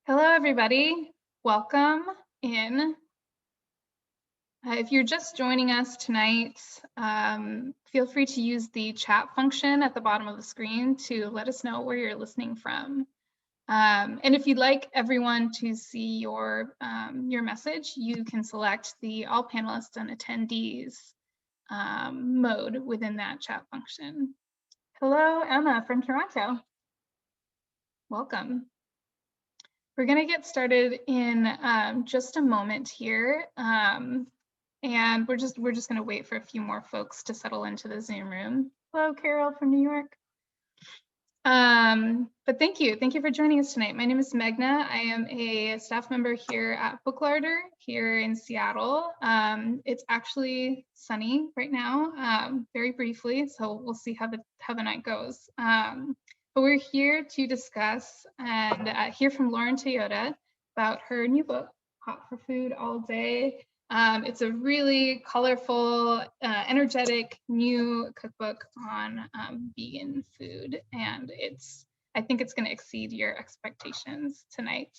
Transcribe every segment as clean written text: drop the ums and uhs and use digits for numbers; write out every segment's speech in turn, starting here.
Hello, everybody. Welcome in. If you're just joining us tonight, feel free to use the chat function at the bottom of the screen to let us know where you're listening from. And if you'd like everyone to see your message, you can select the all panelists and attendees mode within that chat function. Hello, Emma from Toronto. Welcome. We're going to get started in just a moment here, and we're just going to wait for a few more folks to settle into the Zoom room. Hello, Carol from New York. But thank you for joining us tonight. My name is Meghna. I am a staff member here at Booklarder here in Seattle. It's actually sunny right now, very briefly, so we'll see how the night goes. But we're here to discuss and hear from Lauren Toyota about her new book, Hot for Food All Day. It's a really colorful, energetic new cookbook on vegan food, and I think it's going to exceed your expectations tonight.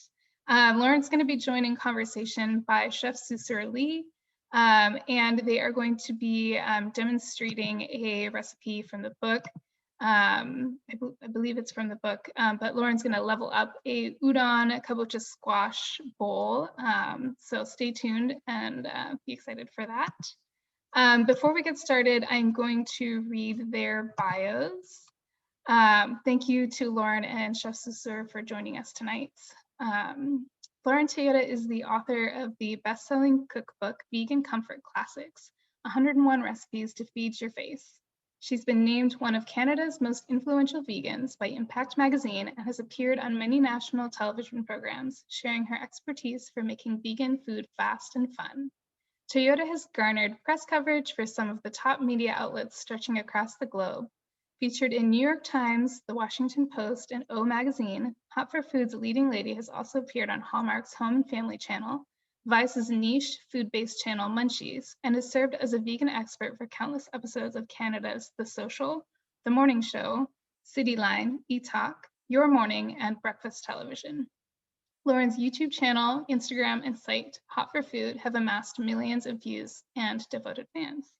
Lauren's going to be joined in conversation by Chef Susur Lee, and they are going to be demonstrating a recipe from the book. I believe it's from the book, but Lauren's going to level up a Udon Kobocha squash bowl. So stay tuned and be excited for that. Before we get started, I'm going to read their bios. Thank you to Lauren and Chef Susur for joining us tonight. Lauren Toyota is the author of the best-selling cookbook, Vegan Comfort Classics, 101 Recipes to Feed Your Face. She's been named one of Canada's most influential vegans by Impact Magazine and has appeared on many national television programs, sharing her expertise for making vegan food fast and fun. Toyota has garnered press coverage for some of the top media outlets stretching across the globe. Featured in New York Times, The Washington Post, and O Magazine, Hot for Food's leading lady has also appeared on Hallmark's Home and Family Channel, Vice's niche food-based channel Munchies, and has served as a vegan expert for countless episodes of Canada's The Social, The Morning Show, Cityline, E-Talk, Your Morning, and Breakfast Television. Lauren's YouTube channel, Instagram, and site, Hot for Food, have amassed millions of views and devoted fans.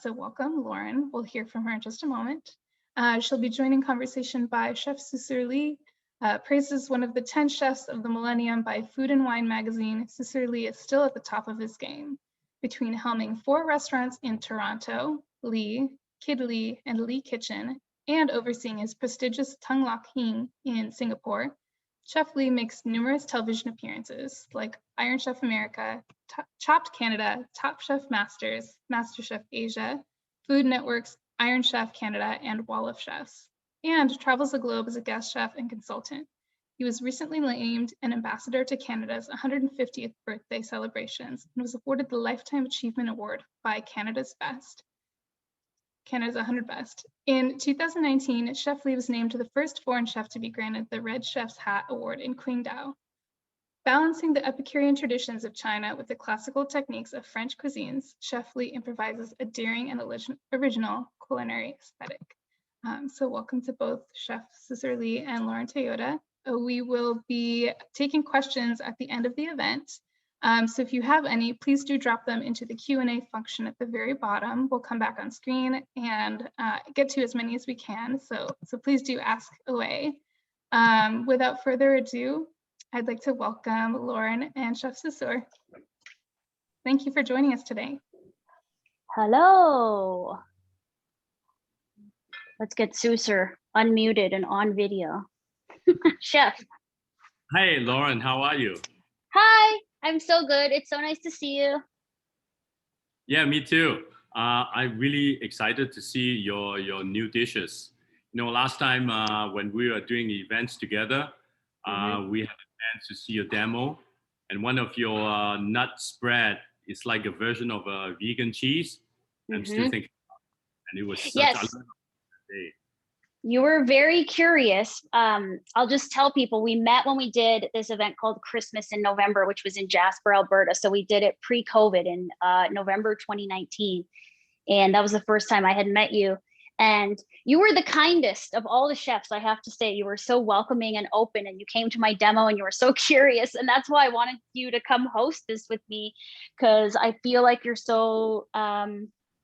So welcome, Lauren. We'll hear from her in just a moment. She'll be joined in conversation by Chef Susur Lee. Praised as one of the 10 chefs of the millennium by Food and Wine magazine, Susur Lee is still at the top of his game. Between helming 4 restaurants in Toronto, Lee, Kid Lee, and Lee Kitchen, and overseeing his prestigious Tung Lok Hing in Singapore, Chef Lee makes numerous television appearances like Iron Chef America, Chopped Canada, Top Chef Masters, MasterChef Asia, Food Network's Iron Chef Canada, and Wall of Chefs, and travels the globe as a guest chef and consultant. He was recently named an ambassador to Canada's 150th birthday celebrations and was awarded the Lifetime Achievement Award by Canada's 100 Best. In 2019, Chef Lee was named the first foreign chef to be granted the Red Chef's Hat Award in Qingdao. Balancing the Epicurean traditions of China with the classical techniques of French cuisines, Chef Lee improvises a daring and original culinary aesthetic. So welcome to both Chef Susur Lee and Lauren Toyota. We will be taking questions at the end of the event. So if you have any, please do drop them into the Q&A function at the very bottom. We'll come back on screen and get to as many as we can. So please do ask away. Without further ado, I'd like to welcome Lauren and Chef Susur. Thank you for joining us today. Hello. Let's get Susur unmuted and on video. Chef. Hi, Lauren. How are you? Hi, I'm so good. It's so nice to see you. Yeah, me too. I'm really excited to see your new dishes. You know, last time when we were doing events together, we had a chance to see a demo, and one of your nut spread is like a version of a vegan cheese. I'm still thinking about it, and it was such a day. You were very curious. I'll just tell people we met when we did this event called Christmas in November, which was in Jasper, Alberta. So we did it pre-COVID in November 2019. And that was the first time I had met you. And you were the kindest of all the chefs, I have to say. You were so welcoming and open, and you came to my demo and you were so curious. And that's why I wanted you to come host this with me, because I feel like you're so, I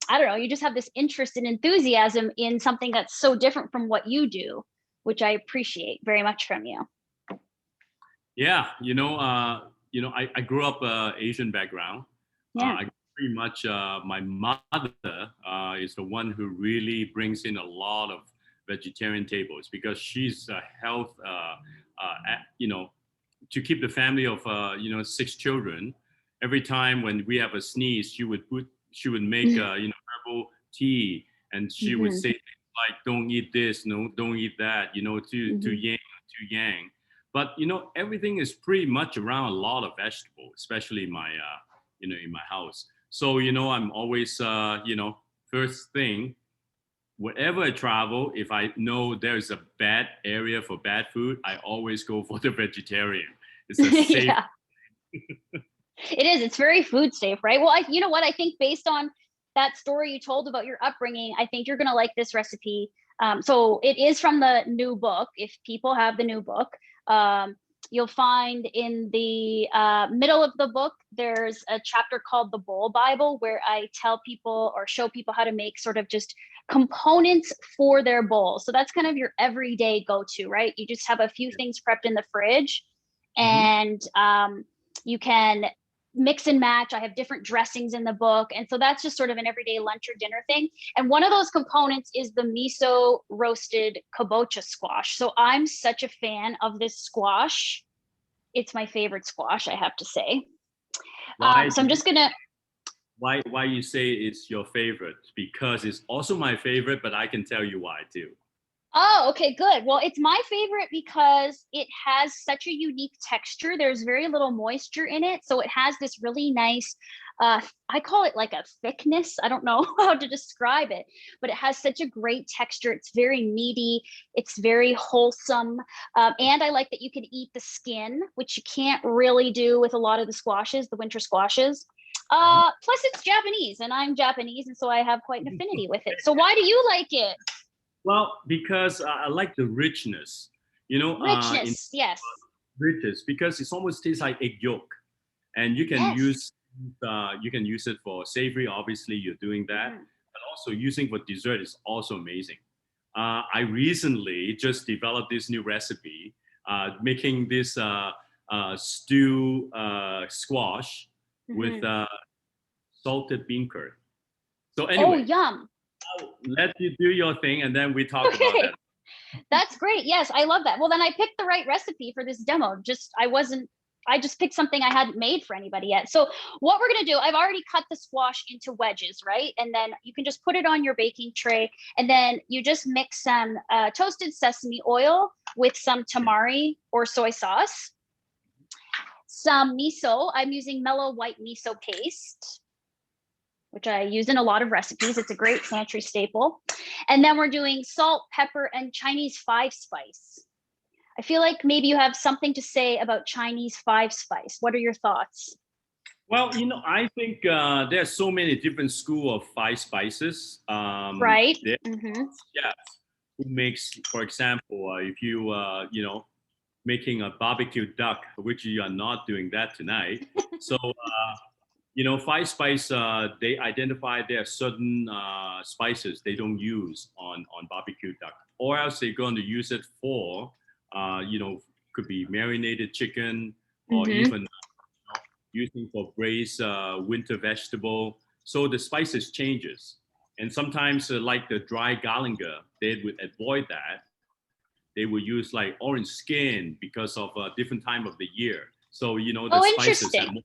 don't know, you just have this interest and enthusiasm in something that's so different from what you do, which I appreciate very much from you. Yeah, I grew up Asian background. Yeah. I pretty much my mother is the one who really brings in a lot of vegetarian tables because she's health, to keep the family of 6 children. Every time when we have a sneeze, she would make herbal tea, and she would say things like, "Don't eat this, no, don't eat that," to yang. But everything is pretty much around a lot of vegetables, especially in my in my house. So I'm always first thing, wherever I travel, if I know there's a bad area for bad food, I always go for the vegetarian. It's a safe. Yeah. It is. It's very food safe, right? Well, you know what? I think based on that story you told about your upbringing, I think you're going to like this recipe. So it is from the new book. If people have the new book, you'll find in the middle of the book, there's a chapter called the Bowl Bible, where I tell people or show people how to make sort of just components for their bowl. So that's kind of your everyday go-to, right? You just have a few things prepped in the fridge, and you can mix and match. I have different dressings in the book. And so that's just sort of an everyday lunch or dinner thing. And one of those components is the miso roasted Kobocha squash. So I'm such a fan of this squash. It's my favorite squash, I have to say. So I'm just gonna. Why you say it's your favorite? Because it's also my favorite, but I can tell you why too. Oh, okay, good. Well, it's my favorite because it has such a unique texture. There's very little moisture in it. So it has this really nice, I call it like a thickness. I don't know how to describe it, but it has such a great texture. It's very meaty. It's very wholesome. And I like that you can eat the skin, which you can't really do with a lot of the squashes, the winter squashes. Plus it's Japanese, and I'm Japanese, and so I have quite an affinity with it. So why do you like it? Well, because I like the richness, Richness, yes. Richness, because it almost tastes like egg yolk, and you can use it for savory. Obviously, you're doing that, but also using for dessert is also amazing. I recently just developed this new recipe, making this stew squash with salted bean curd. So anyway. Oh, yum. I'll let you do your thing, and then we talk about that. That's great. Yes, I love that. Well, then I picked the right recipe for this demo. I just picked something I hadn't made for anybody yet. So what we're going to do, I've already cut the squash into wedges, right? And then you can just put it on your baking tray, and then you just mix some toasted sesame oil with some tamari or soy sauce, some miso. I'm using mellow white miso paste, which I use in a lot of recipes. It's a great pantry staple. And then we're doing salt, pepper, and Chinese 5-spice. I feel like maybe you have something to say about Chinese 5-spice. What are your thoughts? Well, I think there are so many different schools of 5 spices. Right. Yeah. Who makes, for example, if you, making a barbecue duck, which you are not doing that tonight. So, 5-spice, they identify there are certain spices they don't use on barbecue duck, or else they're going to use it for, could be marinated chicken, or even using for braised winter vegetable. So the spices changes. And sometimes like the dry galangal, they would avoid that. They will use like orange skin because of a different time of the year. So, the spices have more.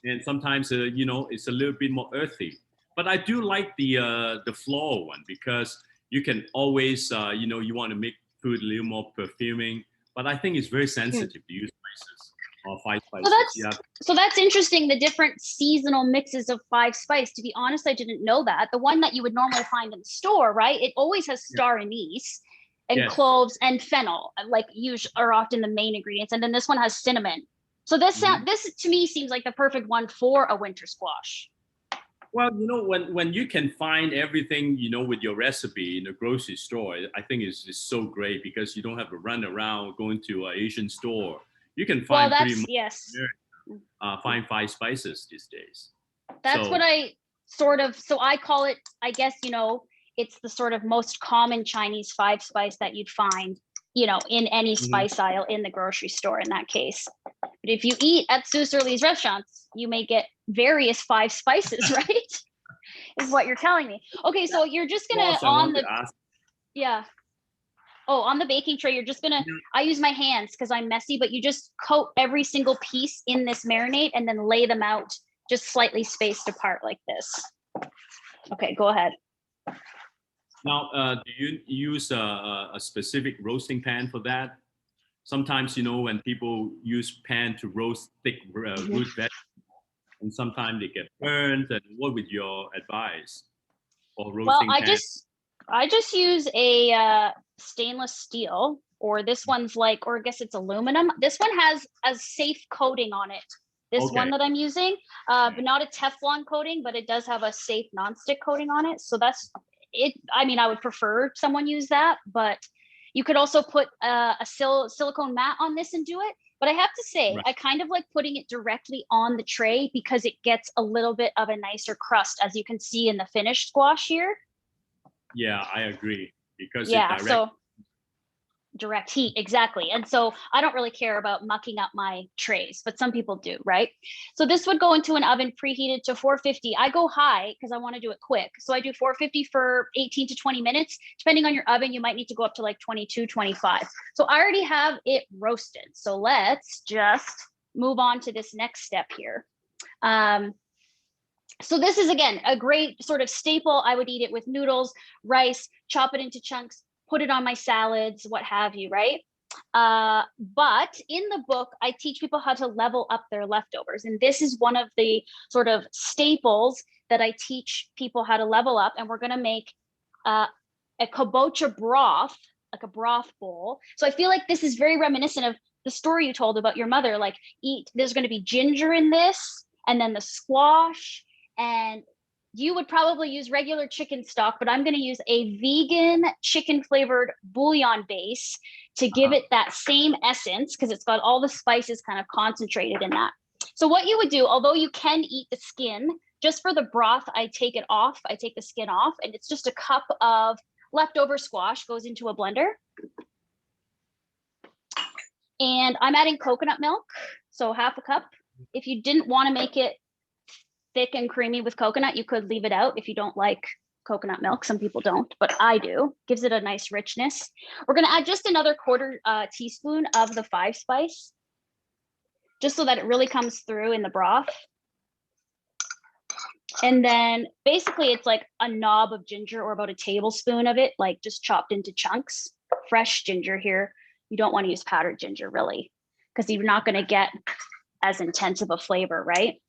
And sometimes, it's a little bit more earthy. But I do like the floral one because you can always, you want to make food a little more perfuming. But I think it's very sensitive to use spices or 5 spices. So that's interesting, the different seasonal mixes of 5-spice. To be honest, I didn't know that. The one that you would normally find in the store, right? It always has star anise and cloves and fennel, like usually are often the main ingredients. And then this one has cinnamon. So this to me seems like the perfect one for a winter squash. Well, when you can find everything, with your recipe in the grocery store, I think it's so great because you don't have to run around going to an Asian store. You can Well, find pretty that's much yes. find 5 spices these days. That's what So I so I call it, I guess, it's the sort of most common Chinese 5 spice that you'd find, in any spice aisle in the grocery store in that case. But if you eat at Susur Lee's restaurants, you may get various 5 spices, right? Is what you're telling me. Okay, so you're just gonna also, I on want the to ask, yeah. Oh, on the baking tray, you're just gonna, I use my hands because I'm messy, but you just coat every single piece in this marinade and then lay them out just slightly spaced apart like this. Okay, go ahead. now, do you use a specific roasting pan for that? Sometimes, when people use pan to roast thick root vegetables, and sometimes they get burned. And what would your advice for Well, roasting pan? I just use a stainless steel, or this one's like, or I guess it's aluminum. This one has a safe coating on it. This one that I'm using, but not a Teflon coating, but it does have a safe nonstick coating on it. So that's it. I mean, I would prefer someone use that, but you could also put a silicone mat on this and do it. But I have to say, I kind of like putting it directly on the tray because it gets a little bit of a nicer crust, as you can see in the finished squash here. Yeah, I agree, because so direct heat, exactly. And so I don't really care about mucking up my trays, but some people do, right? So this would go into an oven preheated to 450. I go high because I want to do it quick. So I do 450 for 18 to 20 minutes. Depending on your oven, you might need to go up to like 22, 25. So I already have it roasted. So let's just move on to this next step here. So this is, again, a great sort of staple. I would eat it with noodles, rice, chop it into chunks, put it on my salads, what have you, right? But in the book, I teach people how to level up their leftovers. And this is one of the sort of staples that I teach people how to level up. And we're going to make a kobocha broth, like a broth bowl. So I feel like this is very reminiscent of the story you told about your mother. Like, there's going to be ginger in this, and then the squash. And you would probably use regular chicken stock, but I'm going to use a vegan chicken flavored bouillon base to give it that same essence, because it's got all the spices kind of concentrated in that. So what you would do, although you can eat the skin, just for the broth, I take it off. I take the skin off, and it's just a cup of leftover squash goes into a blender. And I'm adding coconut milk, so half a cup. If you didn't want to make it thick and creamy with coconut, you could leave it out if you don't like coconut milk. Some people don't, but I do. Gives it a nice richness. We're going to add just another quarter teaspoon of the 5 spice, just so that it really comes through in the broth. And then basically it's like a knob of ginger, or about a tablespoon of it, like just chopped into chunks. Fresh ginger here. You don't want to use powdered ginger, really, because you're not going to get as intense of a flavor, right?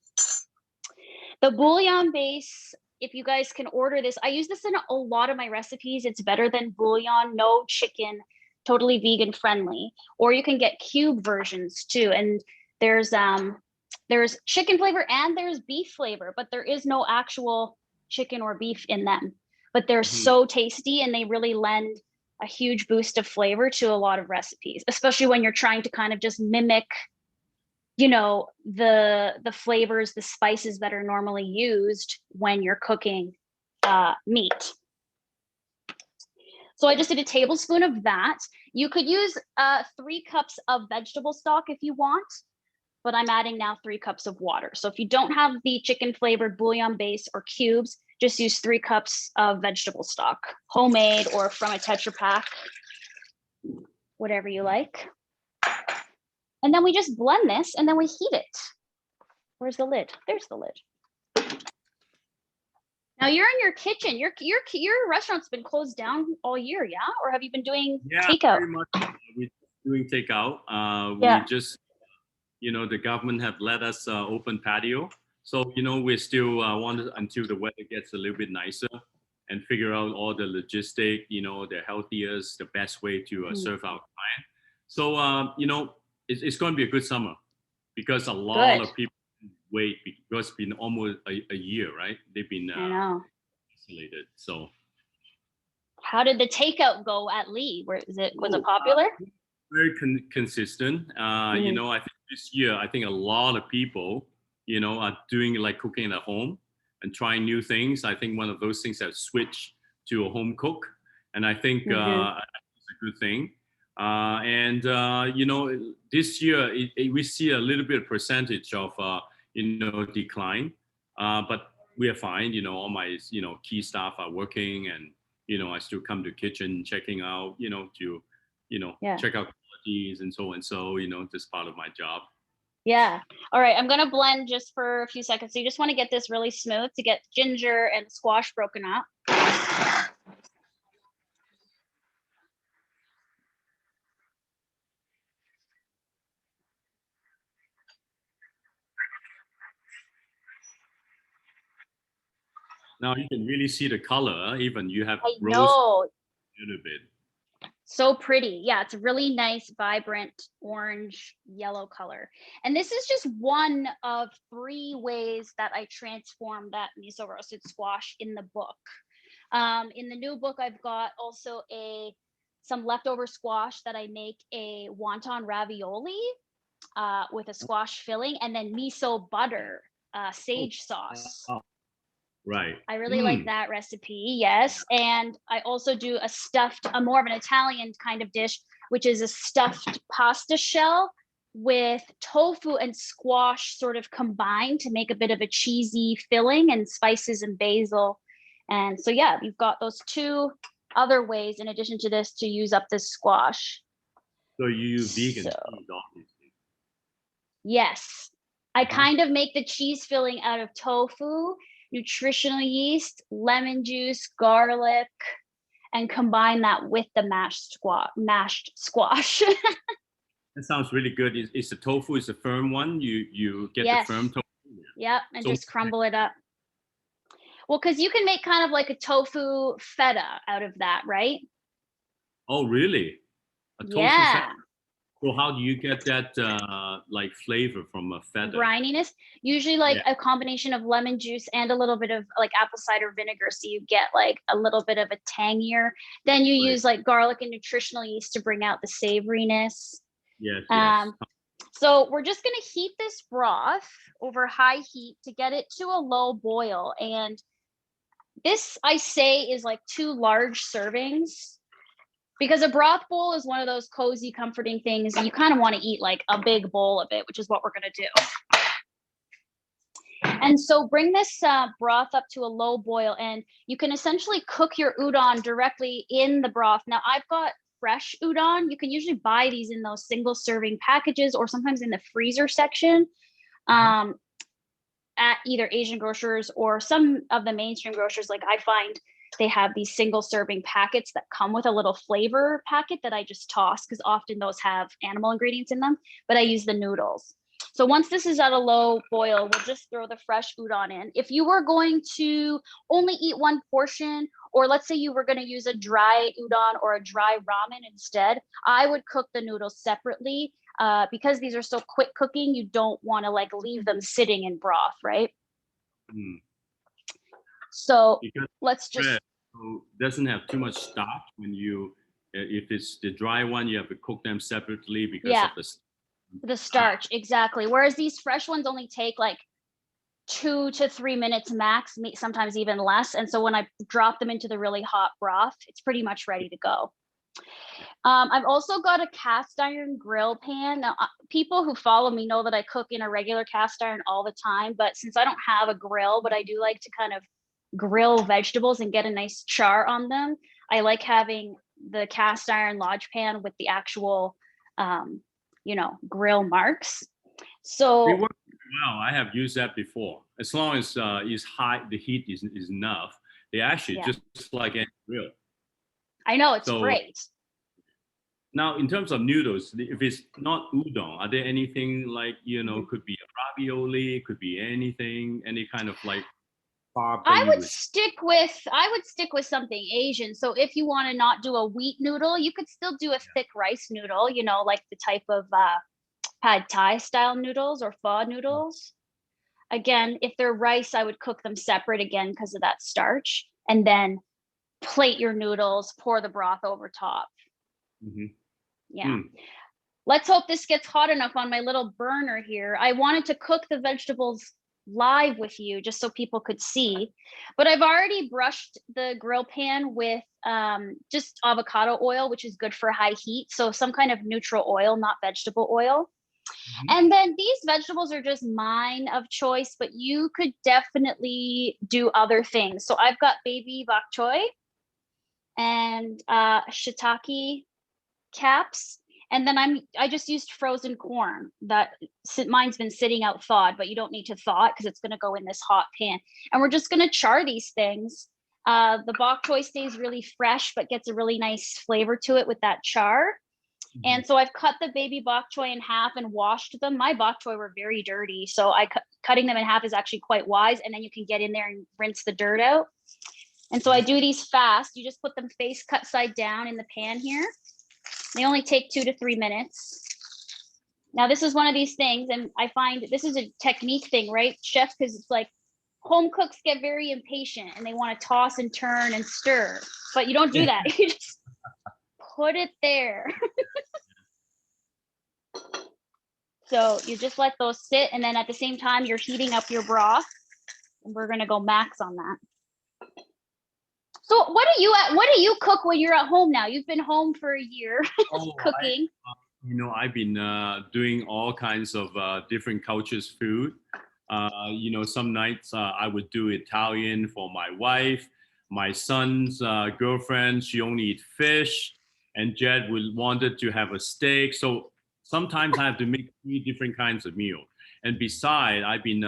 The bouillon base, if you guys can order this, I use this in a lot of my recipes. It's better than bouillon, no chicken, totally vegan friendly. Or you can get cube versions too. And there's chicken flavor and there's beef flavor, but there is no actual chicken or beef in them. But they're so tasty, and they really lend a huge boost of flavor to a lot of recipes, especially when you're trying to kind of just mimic, the flavors, the spices that are normally used when you're cooking meat. So I just did a tablespoon of that. You could use 3 cups of vegetable stock if you want, but I'm adding now 3 cups of water. So if you don't have the chicken flavored bouillon base or cubes, just use 3 cups of vegetable stock, homemade or from a Tetra Pak, whatever you like. And then we just blend this, and then we heat it. Where's the lid? There's the lid. Now you're in your kitchen. Your restaurant's been closed down all year, yeah? Or have you been doing takeout? Very much. We're doing takeout. We just, the government have let us open patio. So, we still want until the weather gets a little bit nicer and figure out all the logistic, the healthiest, the best way to serve our client. So, it's going to be a good summer, because a lot of people wait because it's been almost a year, right? They've been I know. isolated. So How did the takeout go at Lee? Was it popular? very consistent. You know, I think this year, I think a lot of people, you know, are doing like cooking at home and trying new things. I think one of those things have switched to a home cook, and I think it's a good thing. You know, this year we see a little bit of percentage of you know, decline, but we are fine. You know, all my, you know, key staff are working, and you know, I still come to kitchen checking out, you know, to, you know, check out qualities and so on. So, you know, this part of my job. Yeah. All right. I'm going to blend just for a few seconds. So you just want to get this really smooth to get ginger and squash broken up. Now you can really see the color. Even you have rose a little bit. So pretty. Yeah, it's a really nice, vibrant orange yellow color. And this is just one of 3 ways that I transform that miso roasted squash in the book. In the new book, I've got also some leftover squash that I make a wonton ravioli with a squash filling, and then miso butter, sage sauce. Right. I really like that recipe. Yes. And I also do a more of an Italian kind of dish, which is a stuffed pasta shell with tofu and squash sort of combined to make a bit of a cheesy filling, and spices and basil. And so, yeah, you've got those 2 other ways in addition to this to use up this squash. So you use vegan cheese, obviously. Yes. I kind of make the cheese filling out of tofu, nutritional yeast, lemon juice, garlic, and combine that with the mashed squash. That sounds really good. Is the tofu is the firm one? You get the firm tofu? Yep, and just crumble it up. Well, because you can make kind of like a tofu feta out of that, right? Oh, really? A tofu feta? So how do you get that like flavor from a feta? Brininess, usually like a combination of lemon juice and a little bit of like apple cider vinegar, so you get like a little bit of a tangier. Then you use like garlic and nutritional yeast to bring out the savoriness. Yes. So we're just going to heat this broth over high heat to get it to a low boil. And this, I say, is like 2 large servings, because a broth bowl is one of those cozy, comforting things. And you kind of want to eat like a big bowl of it, which is what we're going to do. And so bring this broth up to a low boil, and you can essentially cook your udon directly in the broth. Now, I've got fresh udon. You can usually buy these in those single serving packages, or sometimes in the freezer section at either Asian grocers or some of the mainstream grocers. Like, I find they have these single serving packets that come with a little flavor packet that I just toss, because often those have animal ingredients in them, but I use the noodles. So once this is at a low boil, we'll just throw the fresh udon in. If you were going to only eat 1 portion, or let's say you were going to use a dry udon or a dry ramen instead, I would cook the noodles separately. Because these are so quick cooking, you don't want to like leave them sitting in broth, right? So because let's just doesn't have too much starch. When you if it's the dry one, you have to cook them separately because of the starch. Exactly. Whereas these fresh ones only take like 2 to 3 minutes max, sometimes even less. And so when I drop them into the really hot broth, it's pretty much ready to go. I've also got a cast iron grill pan. Now, people who follow me know that I cook in a regular cast iron all the time, but since I don't have a grill, but I do like to kind of grill vegetables and get a nice char on them, I like having the cast iron lodge pan with the actual, grill marks. So they work well. I have used that before. As long as it's high, the heat is enough. They actually just like any grill. I know, it's great. Now, in terms of noodles, if it's not udon, are there anything like, could be a ravioli, could be anything, any kind of like carb? I would stick with something Asian. So if you want to not do a wheat noodle, you could still do a thick rice noodle, like the type of pad thai style noodles or pho noodles. Again, if they're rice, I would cook them separate again because of that starch, and then plate your noodles, pour the broth over top. Mhm. Yeah. Mm. Let's hope this gets hot enough on my little burner here. I wanted to cook the vegetables live with you just so people could see, but I've already brushed the grill pan with just avocado oil, which is good for high heat. So some kind of neutral oil, not vegetable oil. Mhm. And then these vegetables are just mine of choice, but you could definitely do other things. So I've got baby bok choy and shiitake caps. And then I just used frozen corn that mine's been sitting out thawed, but you don't need to thaw it because it's going to go in this hot pan. And we're just going to char these things. The bok choy stays really fresh, but gets a really nice flavor to it with that char. And so I've cut the baby bok choy in half and washed them. My bok choy were very dirty, so cutting them in half is actually quite wise. And then you can get in there and rinse the dirt out. And so I do these fast. You just put them face cut side down in the pan here. They only take 2 to 3 minutes. Now this is one of these things, and I find this is a technique thing, right, chef? Because it's like home cooks get very impatient and they want to toss and turn and stir, but you don't do that. You just put it there. So you just let those sit, and then at the same time you're heating up your broth, and we're gonna go max on that. So what do you cook when you're at home now? You've been home for a year cooking. I've been doing all kinds of different cultures food. Some nights I would do Italian for my wife. My son's girlfriend, she only eats fish, and Jed wanted to have a steak. So sometimes I have to make 3 different kinds of meal. And beside, I've been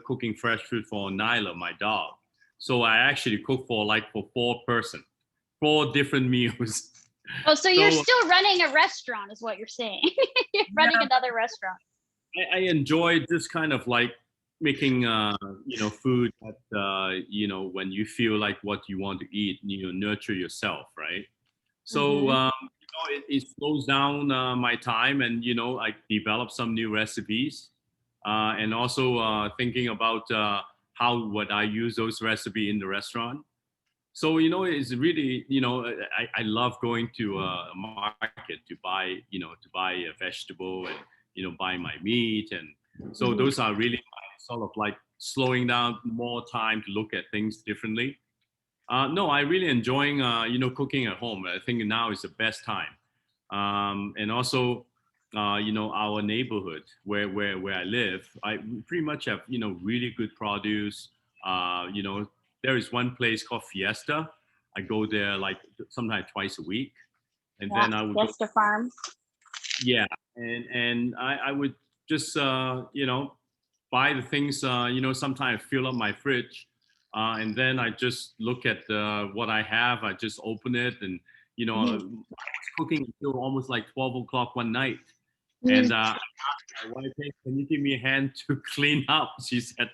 cooking fresh food for Nyla, my dog. So I actually cook for 4 person, 4 different meals. Oh, so you're still running a restaurant is what you're saying. You're running another restaurant. I enjoy this kind of making food that when you feel like what you want to eat, nurture yourself, right? So it slows down my time, and I develop some new recipes, and also thinking about how would I use those recipes in the restaurant. So it's really I love going to a market to buy a vegetable, and buy my meat, and so those are really sort of slowing down more time to look at things differently. No, I really enjoying cooking at home. I think now is the best time, and also our neighborhood where I live, I pretty much have really good produce. There is one place called Fiesta. I go there sometimes twice a week, and then I would Fiesta Farm. Yeah, and I would just buy the things. Sometimes fill up my fridge, and then I just look at what I have. I just open it, and I was cooking until almost 12 o'clock one night. And my wife said, "Can you give me a hand to clean up?" She said,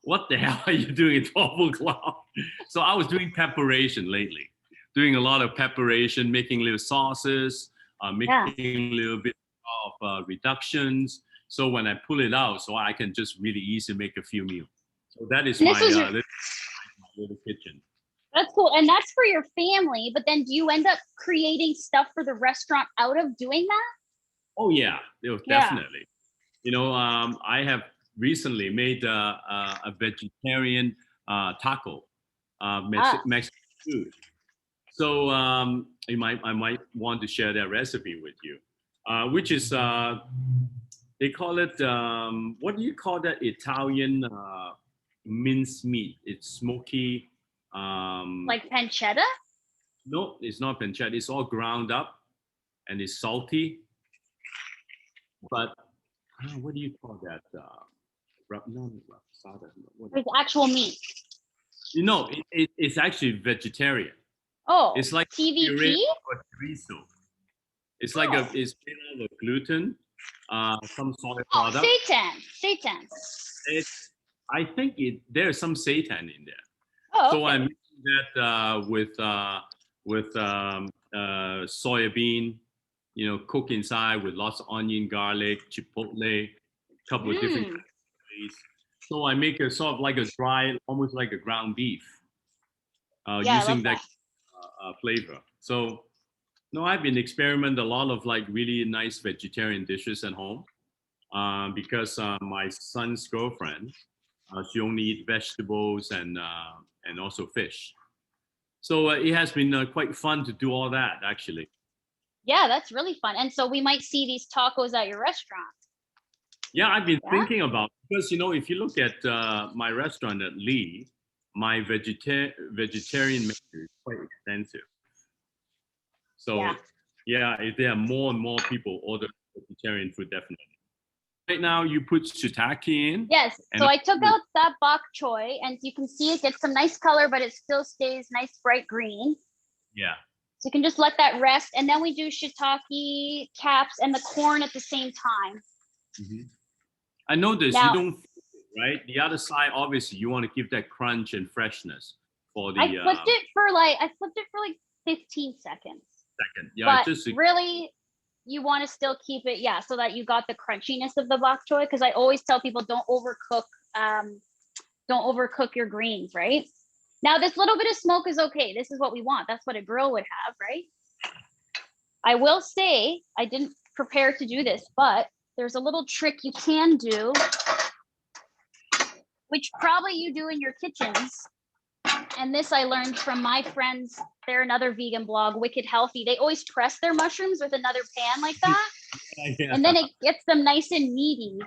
"What the hell are you doing at 12 o'clock?" So I was doing preparation lately, doing a lot of preparation, making little sauces, making a little bit of reductions. So when I pull it out, so I can just really easily make a few meals. So that is my little kitchen. That's cool. And that's for your family, but then do you end up creating stuff for the restaurant out of doing that? Oh yeah, definitely. I have recently made a vegetarian taco, Mexican food. So I might want to share that recipe with you, which is they call it what do you call that Italian mince meat? It's smoky. Like pancetta? No, it's not pancetta. It's all ground up and it's salty. But what do you call that? It's actual meat. It's actually vegetarian. Oh, it's like TVP? Chorizo. It's like it's made of gluten, some soy product. Seitan. I think there's some seitan in there. Oh, okay. So I mix that with soybean, cook inside with lots of onion, garlic, chipotle, a couple of different chilies. So I make a sort of like a dry, almost like a ground beef, Yeah, I using love that flavor. So no, I've been experimenting a lot of like really nice vegetarian dishes at home, because my son's girlfriend, she only eats vegetables and also fish. So it has been quite fun to do all that actually. Yeah, that's really fun. And so we might see these tacos at your restaurant. Yeah, I've been Yeah. thinking about, because if you look at my restaurant at Lee, my vegetarian menu is quite extensive. So Yeah. yeah, if there are more and more people order vegetarian food, definitely. Right now, you put shiitake in, Yes. and So I took out that bok choy, and you can see it gets some nice color, but it still stays nice bright green. yeah, So you can just let that rest. And then we do shiitake caps and the corn at the same time. mhm. I noticed you Now, don't flip it, right? The other side, obviously, you want to give that crunch and freshness for I the flipped it for like 15 seconds. second. Yeah, But just really, you want to still keep it, yeah, so that you got the crunchiness of the bok choy. Because I always tell people don't overcook your greens, right? Now, this little bit of smoke is okay. This is what we want. That's what a grill would have, right? I will say I didn't prepare to do this, but there's a little trick you can do, which probably you do in your kitchens. And this I learned from my friends. They're another vegan blog, Wicked Healthy. They always press their mushrooms with another pan like that. yeah. And then it gets them nice and meaty.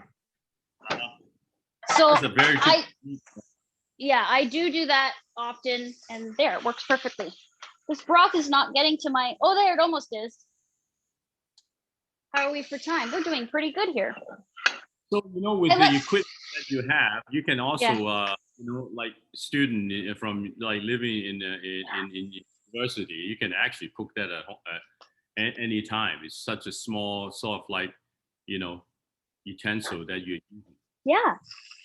So That's a very good. I do that often, and there, it works perfectly. This broth is not getting to my, oh, there, it almost is. How are we for time? We're doing pretty good here. So with the equipment that you have, you can also like student from like living in university, you can actually cook that at home at any time. It's such a small sort of like utensil that you're using. Yeah,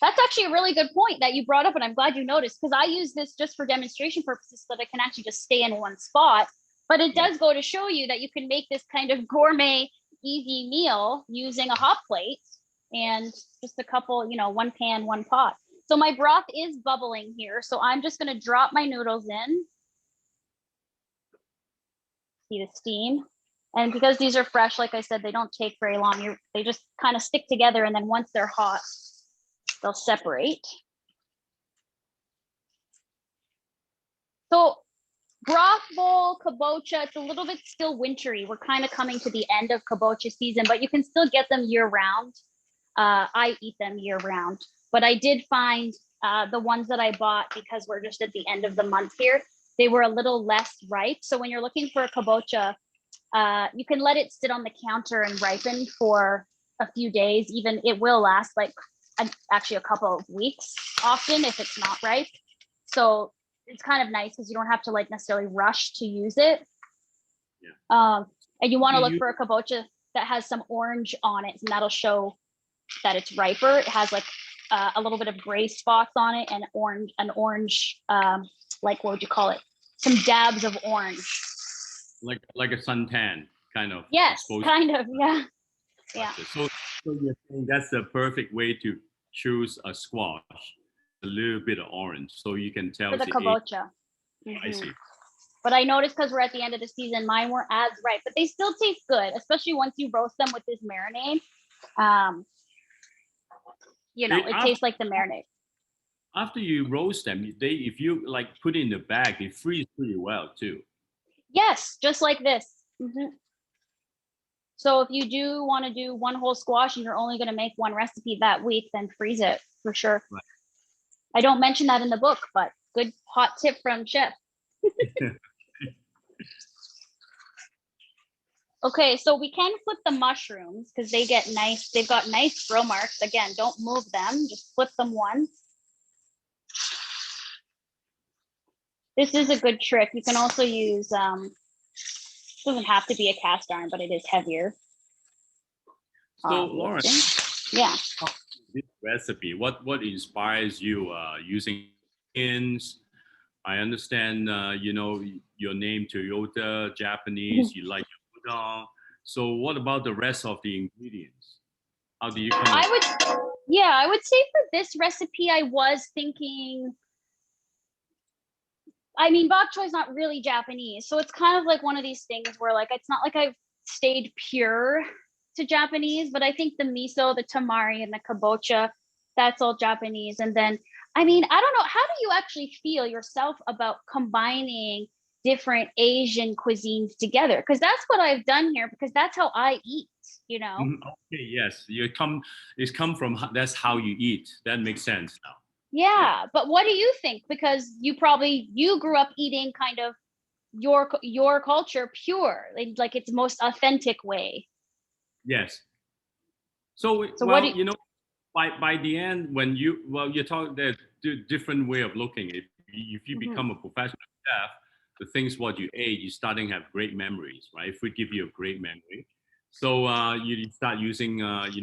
that's actually a really good point that you brought up, and I'm glad you noticed, because I use this just for demonstration purposes so that it can actually just stay in one spot. But it does go to show you that you can make this kind of gourmet, easy meal using a hot plate and just a couple, one pan, one pot. So my broth is bubbling here. So I'm just going to drop my noodles in. See the steam. And because these are fresh, like I said, they don't take very long. They just kind of stick together. And then once they're hot, they'll separate. So broth bowl, kobocha, it's a little bit still wintry. We're kind of coming to the end of kobocha season, but you can still get them year round. I eat them year round, but I did find the ones that I bought, because we're just at the end of the month here, they were a little less ripe. So when you're looking for a kobocha, you can let it sit on the counter and ripen for a few days. Even it will last like actually a couple of weeks often if it's not ripe. So it's kind of nice because you don't have to like necessarily rush to use it. Yeah. And you want to look for a kobocha that has some orange on it, and that'll show that it's riper. It has like a little bit of gray spots on it and an orange, like what would you call it? Some dabs of orange. Like a suntan kind of. Yes, kind of, yeah. Yeah. So you're saying that's the perfect way to choose a squash, a little bit of orange, so you can tell. For the kobocha. I see. But I noticed, because we're at the end of the season, mine weren't as ripe, but they still taste good, especially once you roast them with this marinade. It tastes like the marinade. After you roast them, if you like put it in the bag, they freeze pretty well too. Yes, just like this. So if you do want to do one whole squash and you're only going to make one recipe that week, then freeze it for sure. Right. I don't mention that in the book, but good hot tip from Chef. Okay, so we can flip the mushrooms because they get nice. They've got nice grill marks. Again, don't move them. Just flip them once. This is a good trick. You can also use, doesn't have to be a cast iron, but it is heavier. So Lauren, yeah. This recipe, what inspires you using ins? I understand, your name Toyota, Japanese, you like Udon. So what about the rest of the ingredients? How do you come Yeah, I would say for this recipe, I was thinking, I mean, bok choy is not really Japanese. So it's kind of like one of these things where like, it's not like I've stayed pure to Japanese, but I think the miso, the tamari, and the kabocha, that's all Japanese. And then, I mean, I don't know, how do you actually feel yourself about combining different Asian cuisines together? Because that's what I've done here, because that's how I eat, you know? Mhm. Okay, yes, it's come from that's how you eat. That makes sense now. Yeah, but what do you think? Because you grew up eating kind of your culture pure, like its most authentic way. Yes. So, So what do well, by the end, when you talk, there's different way of looking. If you Mhm. become a professional chef, the things what you ate, you starting have great memories, right? Food give you a great memory. So you start using,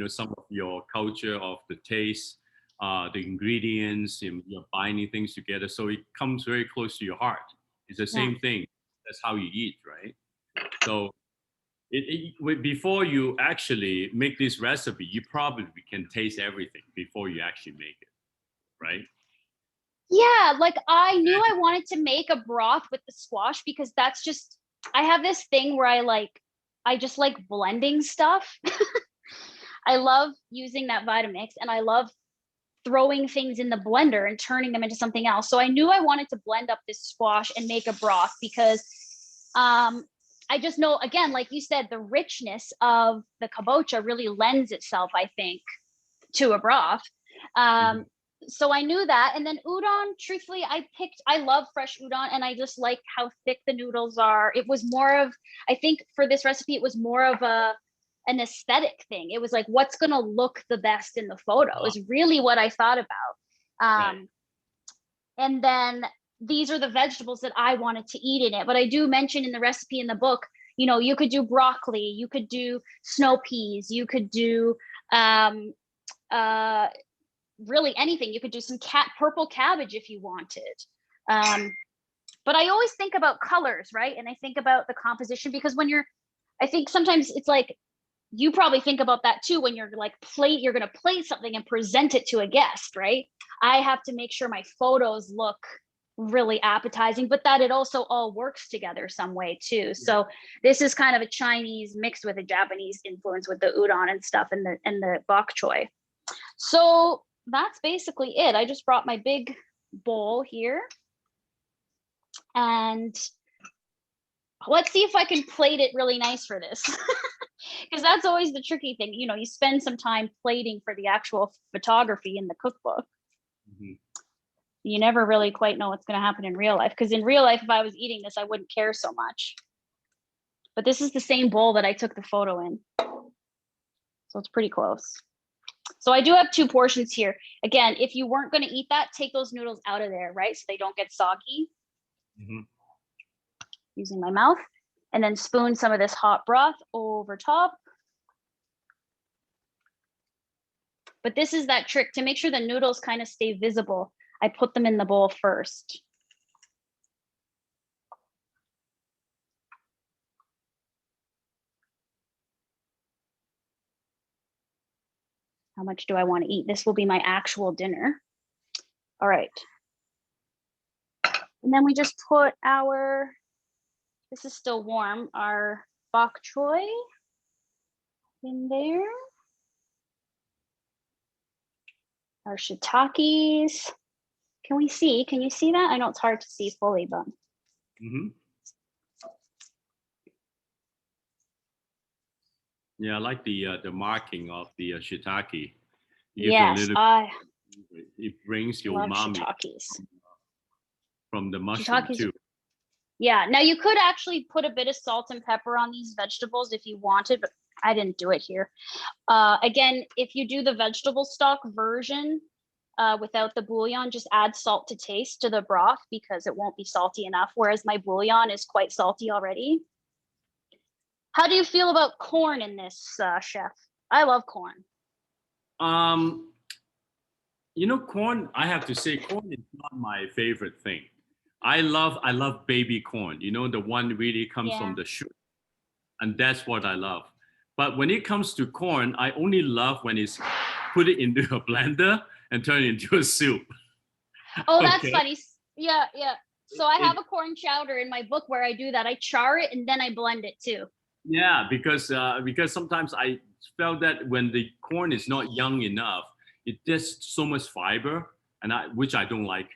some of your culture of the taste, the ingredients, and you're binding things together. So it comes very close to your heart. It's the Yeah. same thing. That's how you eat, right? So before you actually make this recipe, you probably can taste everything before you actually make it, right? Yeah, like I knew I wanted to make a broth with the squash because that's just I have this thing where I just like blending stuff. I love using that Vitamix and I love throwing things in the blender and turning them into something else. So I knew I wanted to blend up this squash and make a broth because I just know, again, like you said, the richness of the kabocha really lends itself, I think, to a broth. Mhm. Um, so I knew that. And then udon, truthfully, I love fresh udon and I just like how thick the noodles are. It was more of, I think for this recipe, it was more of an aesthetic thing. It was like, what's going to look the best in the photo Ah, is really what I thought about. right. And then these are the vegetables that I wanted to eat in it. But I do mention in the recipe in the book, you could do broccoli, you could do snow peas, you could do um, uh, really anything. You could do some purple cabbage if you wanted. Um, but I always think about colors, right? And I think about the composition because I think sometimes it's like you probably think about that too when you're like you're going to plate something and present it to a guest, right? I have to make sure my photos look really appetizing, but that it also all works together some way too. So this is kind of a Chinese mixed with a Japanese influence with the udon and stuff and the bok choy. So that's basically it. I just brought my big bowl here and let's see if I can plate it really nice for this. Because that's always the tricky thing. You spend some time plating for the actual photography in the cookbook. Mhm. You never really quite know what's going to happen in real life. Because in real life, if I was eating this, I wouldn't care so much. But this is the same bowl that I took the photo in. So it's pretty close. So I do have 2 portions here. Again, if you weren't going to eat that, take those noodles out of there, right? So they don't get soggy. Mhm. Using my mouth. And then spoon some of this hot broth over top. But this is that trick to make sure the noodles kind of stay visible. I put them in the bowl first. How much do I want to eat? This will be my actual dinner. All right. And then we just put this is still warm, our bok choy in there. Our shiitakes. Can you see that? I know it's hard to see fully, but. Mhm. Yeah, I like the marking of the shiitake. Gives a Yes, little. I It brings the love umami shiitakes. from the mushroom Shiitakes, too. yeah. Now you could actually put a bit of salt and pepper on these vegetables if you wanted, but I didn't do it here. Again, if you do the vegetable stock version without the bouillon, just add salt to taste to the broth because it won't be salty enough, whereas my bouillon is quite salty already. How do you feel about corn in this, chef? I love corn. Um, corn. I have to say, corn is not my favorite thing. I love baby corn. The one really comes from Yeah. the shoot, and that's what I love. But when it comes to corn, I only love when it's put it into a blender and turn it into a soup. Oh, that's Okay. funny. Yeah, yeah. So I have a corn chowder in my book where I do that. I char it and then I blend it too. Yeah, because sometimes I felt that when the corn is not young enough, it has so much fiber, and which I don't like,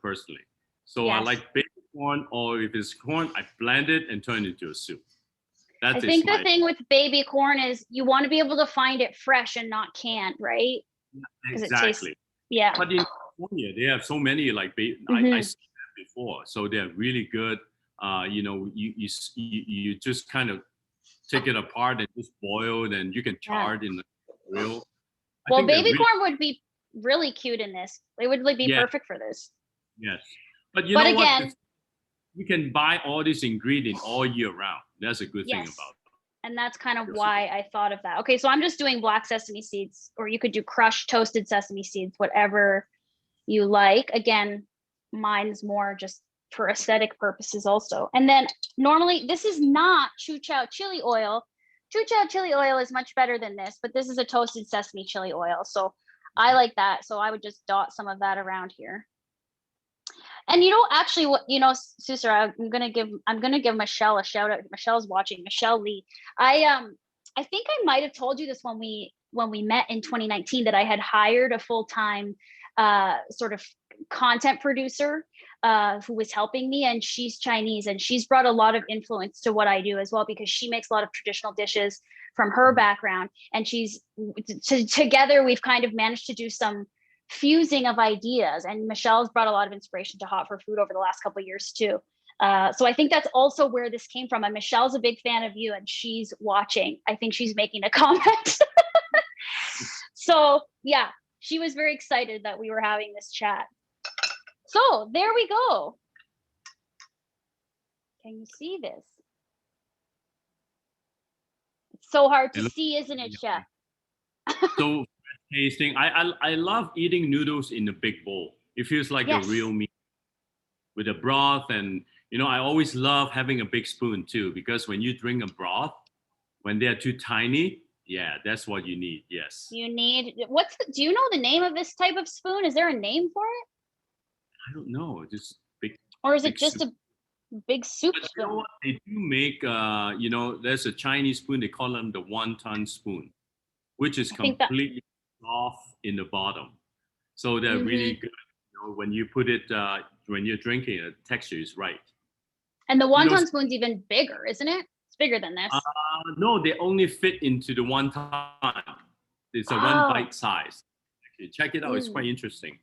personally. So I Yes. like baby corn, or if it's corn, I blend it and turn it into a soup. I think the thing with baby corn is you want to be able to find it fresh and not canned, right? Because it tastes, exactly. yeah. But in California, they have so many like I seen them before, so they're really good. You just kind of take it apart and just boil, and you can char it in the grill. Well, baby corn would be really cute in this. It would be perfect for this. Yes, but you know again, what? You can buy all these ingredients all year round. That's a good thing about it. And that's kind of why I thought of that. Okay, so I'm just doing black sesame seeds, or you could do crushed toasted sesame seeds, whatever you like. Again, mine's more just for aesthetic purposes also. And then normally this is not Chu-Chow chili oil. Chu-Chow chili oil is much better than this, but this is a toasted sesame chili oil. So I like that. So I would just dot some of that around here. And actually, what Susur, I'm gonna give Michelle a shout out. Michelle's watching. Michelle Lee. I think I might have told you this when we met in 2019 that I had hired a full-time sort of content producer who was helping me, and she's Chinese, and she's brought a lot of influence to what I do as well, because she makes a lot of traditional dishes from her background, and together we've kind of managed to do some fusing of ideas, and Michelle's brought a lot of inspiration to Hot for Food over the last couple of years too. So I think that's also where this came from, and Michelle's a big fan of you, and she's watching. I think she's making a comment. So yeah, she was very excited that we were having this chat. So there we go. Can you see this? It's so hard to see, isn't it, Chef? So tasting. I love eating noodles in a big bowl. It feels like a real meal with a broth, and I always love having a big spoon too, because when you drink a broth, when they're too tiny, that's what you need. Yes. You need do you know the name of this type of spoon? Is there a name for it? I don't know. Just big. Or is it just a big soup spoon? You know what? They do make there's a Chinese spoon, they call them the wonton spoon, which is completely soft in the bottom. So they're really good. When you put it, when you're drinking it, the texture is right. And the wonton spoon's even bigger, isn't it? It's bigger than this. No, they only fit into the wonton. It's a one bite size. Okay, check it out. It's quite interesting.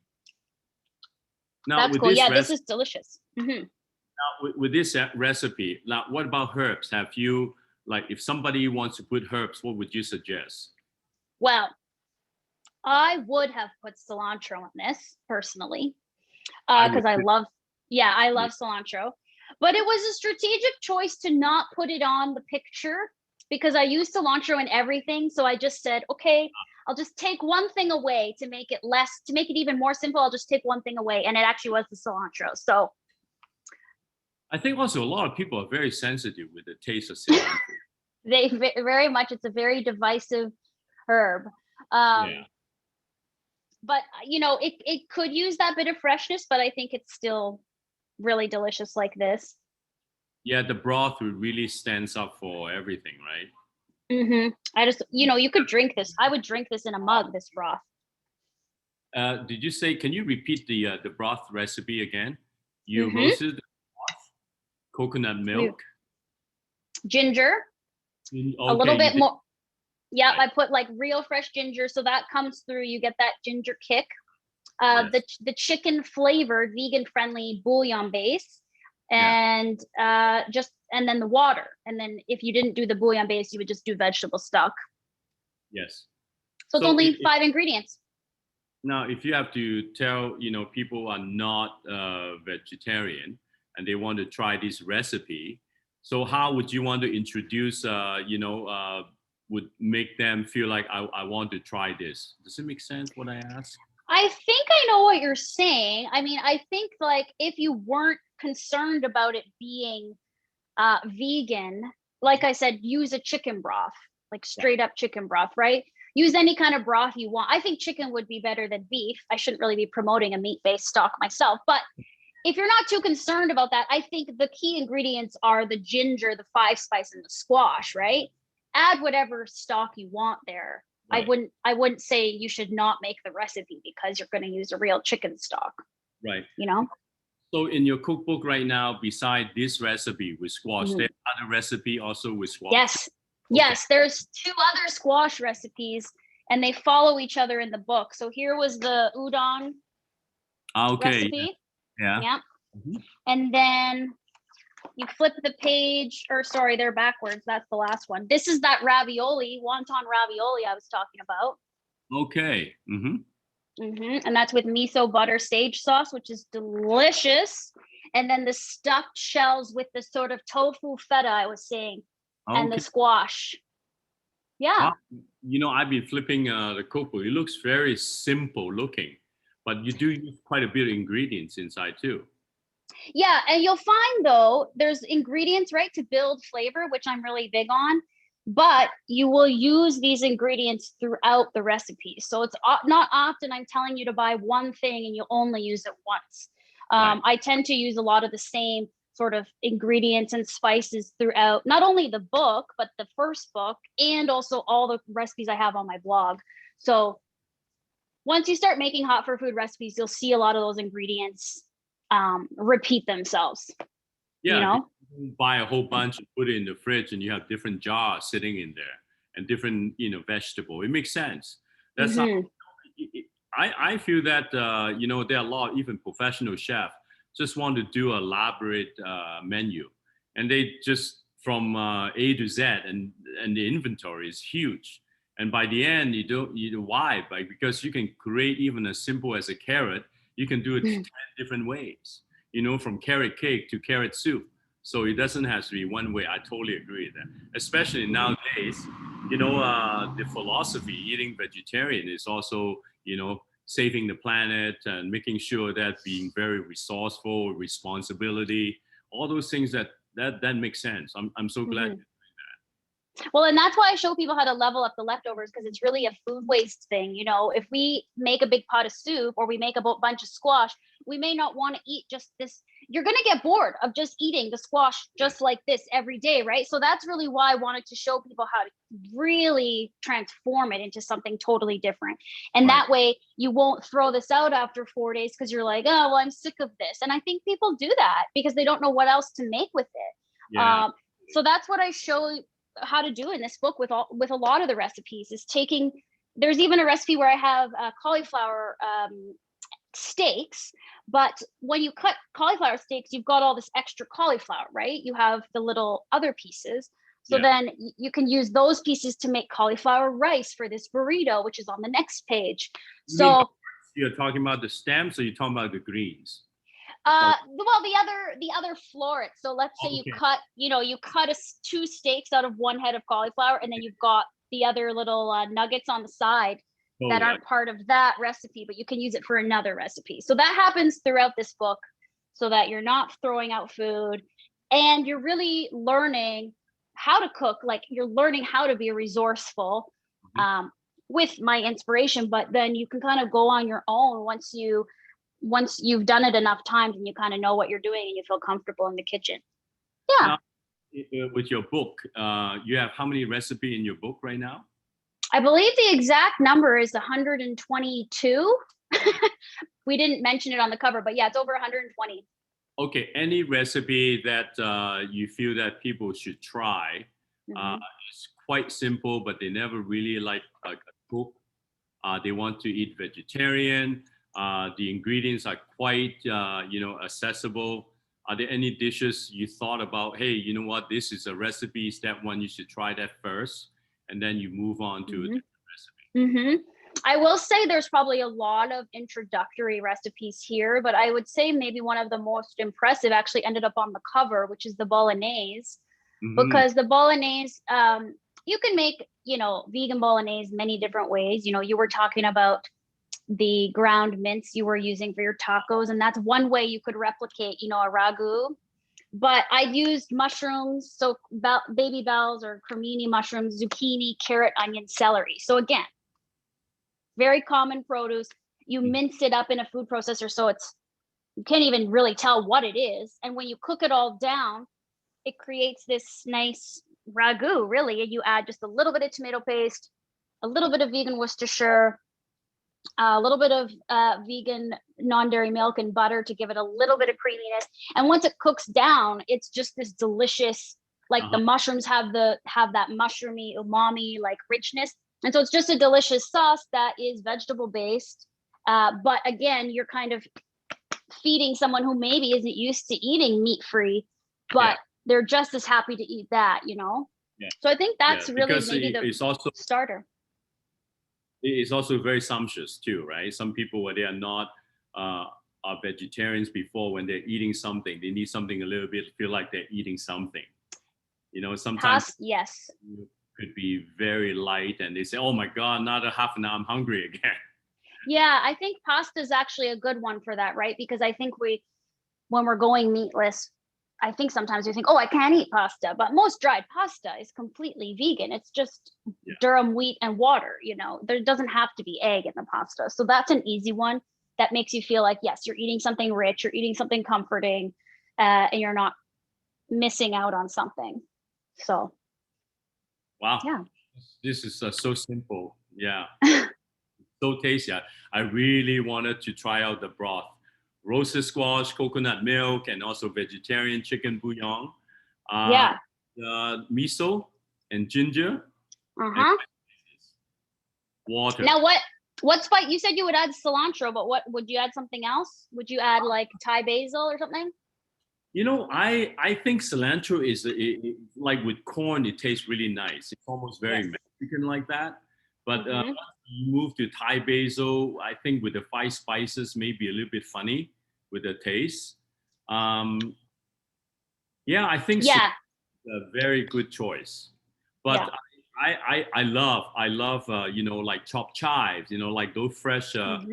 Now, that's cool. This is delicious. Now, with this recipe, now what about herbs? Have you, if somebody wants to put herbs, what would you suggest? Well, I would have put cilantro in this personally, because I love cilantro. But it was a strategic choice to not put it on the picture, because I use cilantro in everything. So I just said, okay, I'll just take one thing away to make it even more simple. I'll just take one thing away. And it actually was the cilantro. So I think also a lot of people are very sensitive with the taste of cilantro. They very much, it's a very divisive herb. But it could use that bit of freshness, but I think it's still really delicious like this. Yeah, the broth really stands up for everything, right? I just, you could drink this. I would drink this in a mug, this broth. Did you say, can you repeat the broth recipe again? You roasted the broth, coconut milk, ginger, a little bit more. Yeah, right. I put real fresh ginger, so that comes through. You get that ginger kick. The chicken flavored, vegan friendly bouillon base, and and then the water. And then if you didn't do the bouillon base, you would just do vegetable stock. Yes. So it's only 5 ingredients. Now, if you have to tell, people are not vegetarian and they want to try this recipe, so how would you want to introduce, would make them feel like I want to try this? Does it make sense what I asked? I think I know what you're saying. I mean, I think if you weren't concerned about it being vegan, like I said, use a chicken broth, straight up chicken broth, right? use any kind of broth you want. I think chicken would be better than beef. I shouldn't really be promoting a meat-based stock myself, but if you're not too concerned about that, I think the key ingredients are the ginger, the 5-spice, and the squash, right? Add whatever stock you want there. Right. I wouldn't say you should not make the recipe because you're going to use a real chicken stock. Right. You know? So in your cookbook right now, beside this recipe with squash, there are other recipe also with squash? Yes. Okay. Yes, there's 2 other squash recipes and they follow each other in the book. So here was the udon recipe. Yeah. Yeah. And then you flip the page, or sorry, they're backwards. That's the last one. This is that ravioli, wonton ravioli I was talking about. Okay. And that's with miso butter sage sauce, which is delicious. And then the stuffed shells with the sort of tofu feta I was saying, and the squash. Yeah. You know, I've been flipping the cookbook. It looks very simple looking, but you do use quite a bit of ingredients inside too. Yeah, and you'll find though, there's ingredients, right, to build flavor, which I'm really big on, but you will use these ingredients throughout the recipe. So it's not often I'm telling you to buy one thing and you only use it once. Right. I tend to use a lot of the same sort of ingredients and spices throughout, not only the book, but the first book, and also all the recipes I have on my blog. So once you start making hot for food recipes, you'll see a lot of those ingredients repeat themselves. Yeah, you know? You buy a whole bunch and put it in the fridge and you have different jars sitting in there and different, you know, vegetable. It makes sense. That's how I feel that, you know, there are a lot, even professional chefs just want to do an elaborate menu, and they just from A to Z, and the inventory is huge. And by the end, why? Because you can create even as simple as a carrot. You can do it 10 different ways, you know, from carrot cake to carrot soup. So it doesn't have to be one way. I totally agree with that. Especially nowadays, you know, the philosophy eating vegetarian is also, you know, saving the planet and making sure that being very resourceful, responsibility, all those things that make sense. I'm so glad. Well, and that's why I show people how to level up the leftovers, because it's really a food waste thing. You know, if we make a big pot of soup or we make a bunch of squash, we may not want to eat just this. You're going to get bored of just eating the squash just like this every day, right? So that's really why I wanted to show people how to really transform it into something totally different. And that way you won't throw this out after 4 days because you're like, oh, well, I'm sick of this. And I think people do that because they don't know what else to make with it. Yeah. So that's what I show how to do in this book with a lot of the recipes, is taking, there's even a recipe where I have cauliflower steaks, but when you cut cauliflower steaks, you've got all this extra cauliflower, right? You have the little other pieces. So then you can use those pieces to make cauliflower rice for this burrito, which is on the next page. So you're talking about the stems, or you're talking about the greens? Well, the other florets. So let's say you cut 2 steaks out of one head of cauliflower, and then you've got the other little nuggets on the side that aren't part of that recipe, but you can use it for another recipe. So that happens throughout this book, so that you're not throwing out food, and you're really learning how to cook. Like, you're learning how to be resourceful with my inspiration, but then you can kind of go on your own once you've done it enough times and you kind of know what you're doing and you feel comfortable in the kitchen. Yeah. Now, with your book, you have how many recipes in your book right now? I believe the exact number is 122. We didn't mention it on the cover, but yeah, it's over 120. Okay. Any recipe that you feel that people should try? It's quite simple, but they never really like a cook. They want to eat vegetarian. The ingredients are quite, accessible. Are there any dishes you thought about, hey, you know what, this is a recipe, step one, you should try that first, and then you move on to a different recipe? I will say there's probably a lot of introductory recipes here, but I would say maybe one of the most impressive actually ended up on the cover, which is the bolognese. Because the bolognese, you can make, vegan bolognese many different ways. You were talking about the ground mince you were using for your tacos, and that's one way you could replicate, a ragu. But I used mushrooms, so baby bells or cremini mushrooms, zucchini, carrot, onion, celery. So again, very common produce. You mince it up in a food processor, so you can't even really tell what it is. And when you cook it all down, it creates this nice ragu, really. And you add just a little bit of tomato paste, a little bit of vegan Worcestershire, a little bit of vegan non-dairy milk and butter to give it a little bit of creaminess. And once it cooks down, it's just this delicious, like the mushrooms have that mushroomy umami like richness. And so it's just a delicious sauce that is vegetable based. But again, you're kind of feeding someone who maybe isn't used to eating meat free, but they're just as happy to eat that, you know? Yeah. So I think that's really maybe the also starter. It's also very sumptuous too, right? Some people, when they are not are vegetarians before, when they're eating something, they need something a little bit, feel like they're eating something. You know, sometimes yes, could be very light and they say, oh my God, another half an hour, I'm hungry again. Yeah, I think pasta is actually a good one for that, right? Because I think when we're going meatless, I think sometimes we think, oh, I can't eat pasta, but most dried pasta is completely vegan. It's just durum wheat and water, you know, there doesn't have to be egg in the pasta. So that's an easy one that makes you feel like, yes, you're eating something rich, you're eating something comforting, and you're not missing out on something. So. Wow. Yeah. This is so simple. Yeah. So tasty. I really wanted to try out the broth. Roasted squash, coconut milk, and also vegetarian chicken bouillon. The miso and ginger. And water. Now what spice? You said you would add cilantro, but what would you add something else? Would you add like Thai basil or something? You know, I think cilantro is like with corn, it tastes really nice. It's almost very Mexican like that. But you move to Thai basil, I think with the 5 spices, maybe a little bit funny with the taste. I think it's a very good choice. But I love you know, like chopped chives, you know, like those fresh that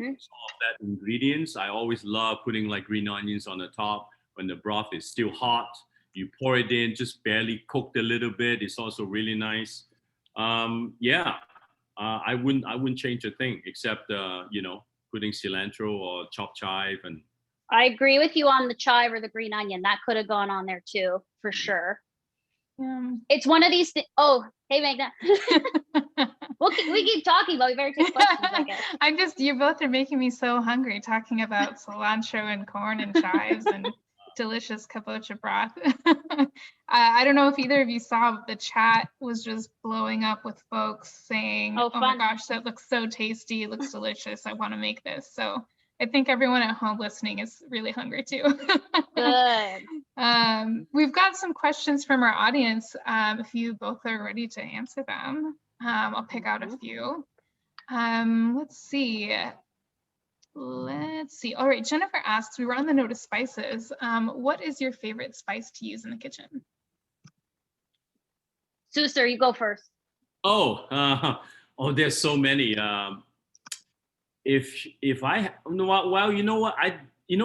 ingredients. I always love putting like green onions on the top when the broth is still hot. You pour it in, just barely cooked a little bit. It's also really nice. I wouldn't change a thing except you know, putting cilantro or chopped chive. And I agree with you on the chive or the green onion. That could have gone on there too, for sure. It's one of these things. Oh, hey Magna. we keep talking, but we better take questions, I guess. You both are making me so hungry talking about cilantro and corn and chives and delicious kobocha broth. I don't know if either of you saw, the chat was just blowing up with folks saying, oh my gosh, that looks so tasty, it looks delicious, I want to make this. So I think everyone at home listening is really hungry too. Good. We've got some questions from our audience. If you both are ready to answer them, I'll pick out a few. Let's see. All right, Jennifer asks, we were on the note of spices. What is your favorite spice to use in the kitchen? Susur, you go first. There's so many. If I, well, you know what,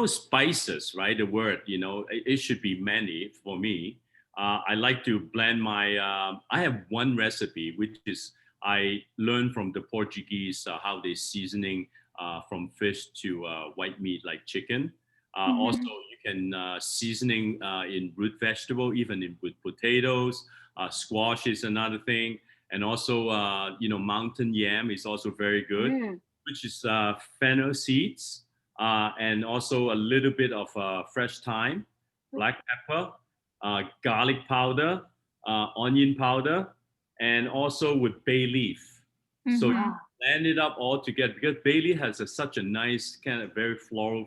spices, right? The word, you know, it should be many for me. I like to blend my, I have one recipe, which is I learned from the Portuguese how they seasoning from fish to white meat like chicken. Also, you can seasoning in root vegetable, even with potatoes. Squash is another thing. And also, you know, mountain yam is also very good, which is fennel seeds. And also a little bit of fresh thyme, black pepper, garlic powder, onion powder, and also with bay leaf. So you blend it up all together because bay leaf has such a nice kind of very floral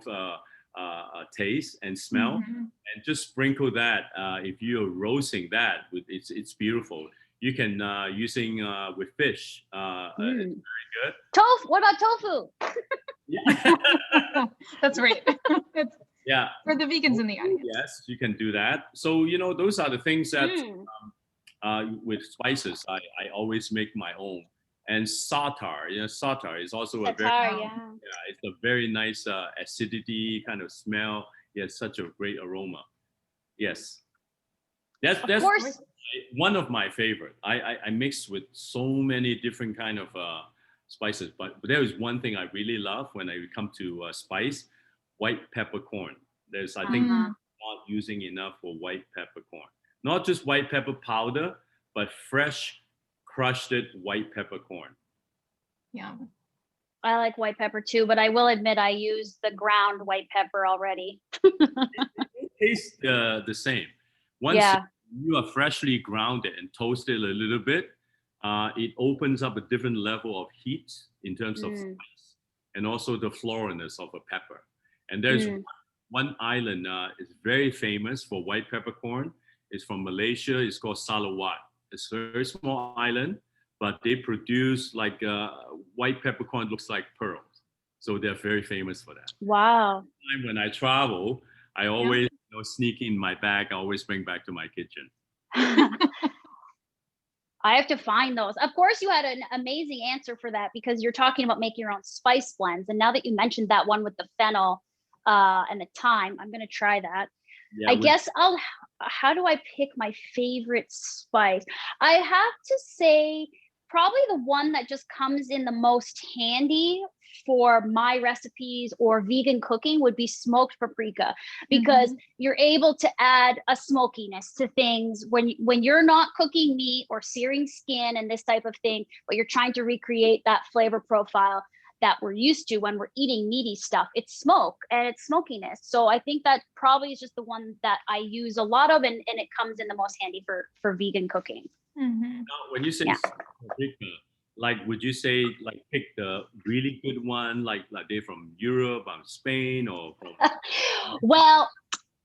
taste and smell. And just sprinkle that. If you're roasting that, it's beautiful. You can using with fish. It's very good. Tofu. What about tofu? Yeah. That's right. Yeah. For the vegans in the audience. Yes, you can do that. So, you know, those are the things that with spices, I always make my own. And sartar, you know, sartar is also it's a very nice acidity kind of smell. It has such a great aroma. Yes. That's one of my favorite. I mix with so many different kind of spices. But there is one thing I really love when I come to spice, white peppercorn. There's, I think, Uh-huh. not using enough for white peppercorn. Not just white pepper powder, but fresh crushed white peppercorn. Yeah. I like white pepper too, but I will admit I use the ground white pepper already. It tastes the same. Once Yeah. you are freshly grounded and toasted a little bit, it opens up a different level of heat in terms of spice and also the floralness of a pepper. And there's one island is very famous for white peppercorn. It's from Malaysia. It's called Sarawak. It's a very small island, but they produce like white peppercorn looks like pearls. So they're very famous for that. Wow. When I travel, I always sneak in my bag. I always bring back to my kitchen. I have to find those. Of course, you had an amazing answer for that because you're talking about making your own spice blends. And now that you mentioned that one with the fennel and the thyme, I'm going to try that. Yeah, I guess how do I pick my favorite spice? I have to say probably the one that just comes in the most handy for my recipes or vegan cooking would be smoked paprika, because you're able to add a smokiness to things when you're not cooking meat or searing skin and this type of thing, but you're trying to recreate that flavor profile that we're used to when we're eating meaty stuff. It's smoke and it's smokiness. So I think that probably is just the one that I use a lot of, and it comes in the most handy for vegan cooking. Now, when you say paprika, like, would you say like pick the really good one, like they're from Europe, Spain, or from? Well,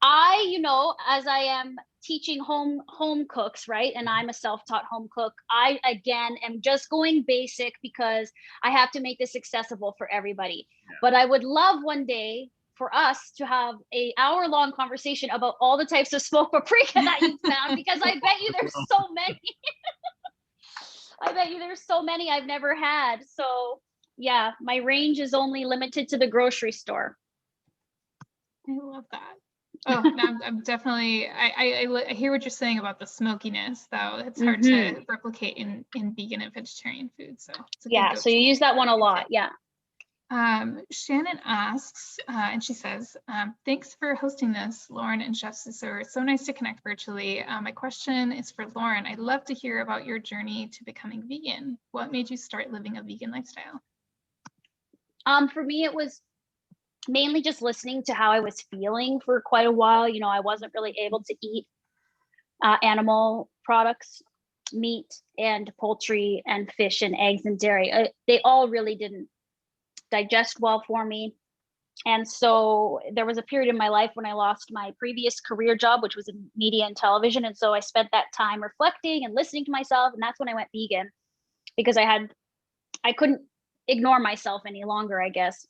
as I am teaching home cooks, right? And I'm a self-taught home cook. I, again, am just going basic because I have to make this accessible for everybody. Yeah. But I would love one day for us to have an hour-long conversation about all the types of smoked paprika that you found, because I bet you there's so many. I bet you there's so many I've never had. So yeah, my range is only limited to the grocery store. I love that. Oh, no, I'm definitely, I hear what you're saying about the smokiness, though. It's hard to replicate in vegan and vegetarian food. So yeah, so you use that one a lot. Yeah. Shannon asks, and she says, thanks for hosting this, Lauren and Chef Susur. It's so nice to connect virtually. My question is for Lauren. I'd love to hear about your journey to becoming vegan. What made you start living a vegan lifestyle? For me, it was mainly just listening to how I was feeling for quite a while. I wasn't really able to eat animal products, meat and poultry and fish and eggs and dairy. They all really didn't digest well for me. And so there was a period in my life when I lost my previous career job, which was in media and television. And so I spent that time reflecting and listening to myself. And that's when I went vegan, because I couldn't ignore myself any longer, I guess.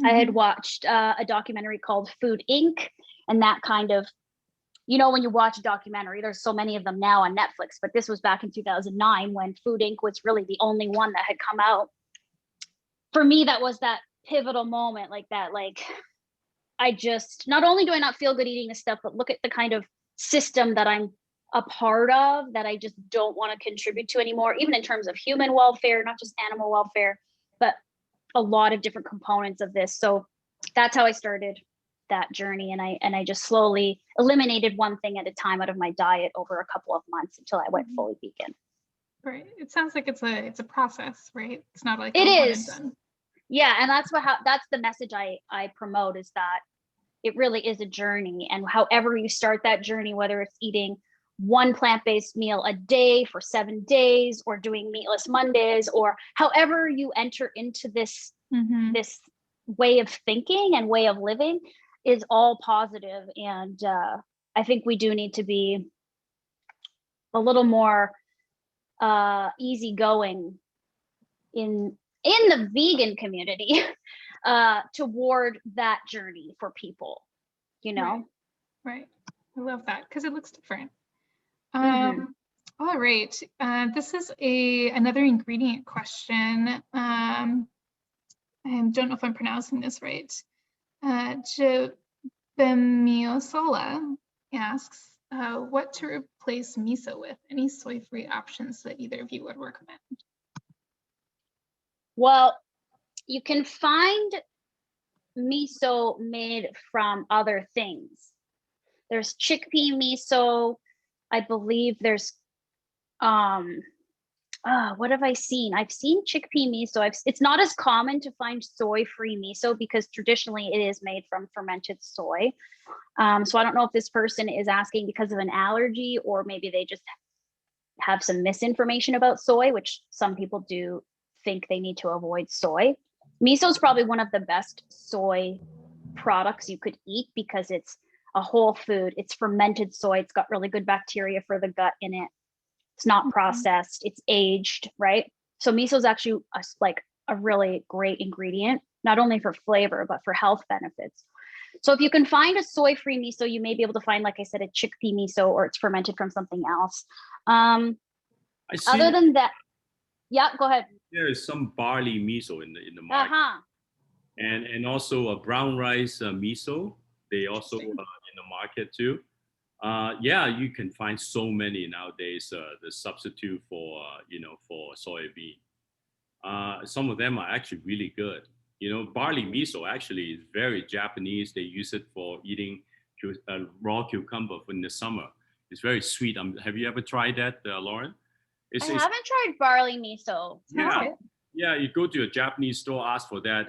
I had watched a documentary called Food Inc. And that kind of, when you watch a documentary, there's so many of them now on Netflix, but this was back in 2009 when Food Inc. was really the only one that had come out. For me, that was that pivotal moment, I just, not only do I not feel good eating this stuff, but look at the kind of system that I'm a part of that I just don't want to contribute to anymore, even in terms of human welfare, not just animal welfare, but a lot of different components of this. So that's how I started that journey. And I just slowly eliminated one thing at a time out of my diet over a couple of months until I went fully vegan. Right. It sounds like it's a process, right? It's not like it is. One and done. Yeah. And that's the message I promote, is that it really is a journey. And however you start that journey, whether it's eating one plant-based meal a day for 7 days, or doing meatless Mondays, or however you enter into this way of thinking and way of living, is all positive. And I think we do need to be a little more easygoing in the vegan community toward that journey for people, Right. I love that, because it looks different. All right. This is another ingredient question. I don't know if I'm pronouncing this right. Jebemiosola asks, what to replace miso with? Any soy-free options that either of you would recommend? Well, you can find miso made from other things. There's chickpea miso. I believe there's what have I seen? I've seen chickpea miso. It's not as common to find soy-free miso because traditionally it is made from fermented soy. So I don't know if this person is asking because of an allergy or maybe they just have some misinformation about soy, which some people do think they need to avoid soy. Miso is probably one of the best soy products you could eat because it's a whole food. It's fermented soy. It's got really good bacteria for the gut in it. It's not processed. It's aged, right? So miso is actually like a really great ingredient, not only for flavor, but for health benefits. So if you can find a soy-free miso, you may be able to find, like I said, a chickpea miso, or it's fermented from something else. Other than that, yeah, go ahead. There is some barley miso in the market, and also a brown rice miso. They also in the market too. Yeah, you can find so many nowadays. The substitute for for soybean. Some of them are actually really good. Barley miso actually is very Japanese. They use it for eating raw cucumber in the summer. It's very sweet. Have you ever tried that, Lauren? I haven't tried barley miso. Yeah. You go to a Japanese store, ask for that.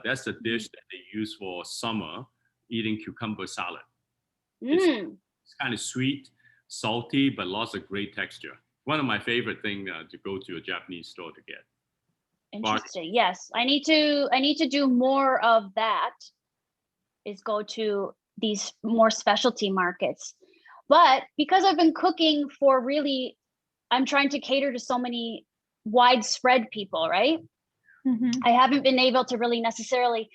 That's the dish that they use for summer, eating cucumber salad. It's kind of sweet, salty, but lots of great texture. One of my favorite things to go to a Japanese store to get. Interesting. Yes, I need to do more of that. Is go to these more specialty markets, but because I've been cooking for really, I'm trying to cater to so many widespread people, right? I haven't been able to really necessarily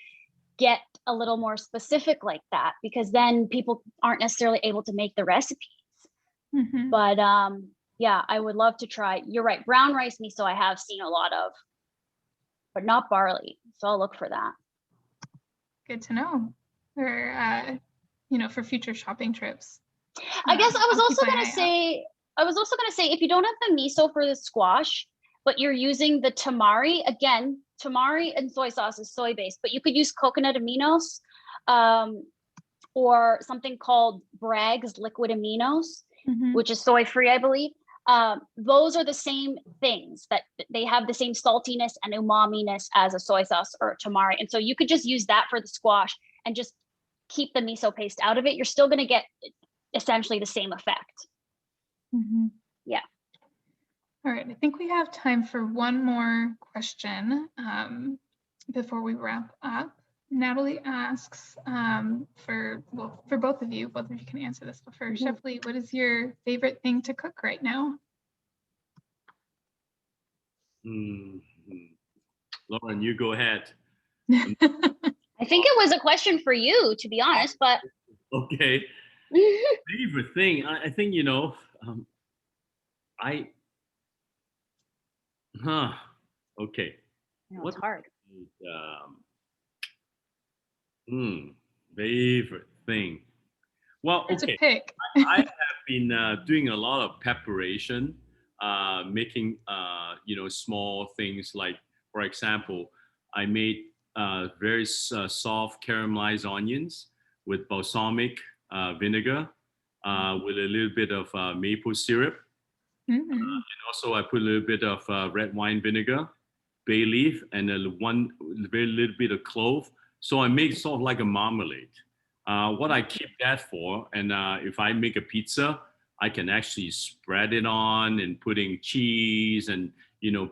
get a little more specific like that because then people aren't necessarily able to make the recipes. But yeah, I would love to try. You're right, brown rice miso I have seen a lot of, but not barley. So I'll look for that. Good to know for for future shopping trips. I guess I was also gonna say if you don't have the miso for the squash, but you're using the tamari, again, tamari and soy sauce is soy based, but you could use coconut aminos or something called Bragg's liquid aminos, which is soy free, I believe. Those are the same things, that they have the same saltiness and umami-ness as a soy sauce or tamari. And so you could just use that for the squash and just keep the miso paste out of it. You're still going to get essentially the same effect. Yeah. All right, I think we have time for one more question before we wrap up. Natalie asks for both of you can answer this, but for Chef Lee, what is your favorite thing to cook right now? Lauren, you go ahead. I think it was a question for you, to be honest, but. Okay. Favorite thing, I think, okay. It's hard. Favorite thing. Well, it's okay. A pick. I have been doing a lot of preparation, making small things like, for example, I made very soft caramelized onions with balsamic vinegar with a little bit of maple syrup. And also I put a little bit of red wine vinegar, bay leaf, and very little bit of clove. So I make sort of like a marmalade. What I keep that for, and if I make a pizza, I can actually spread it on and putting cheese and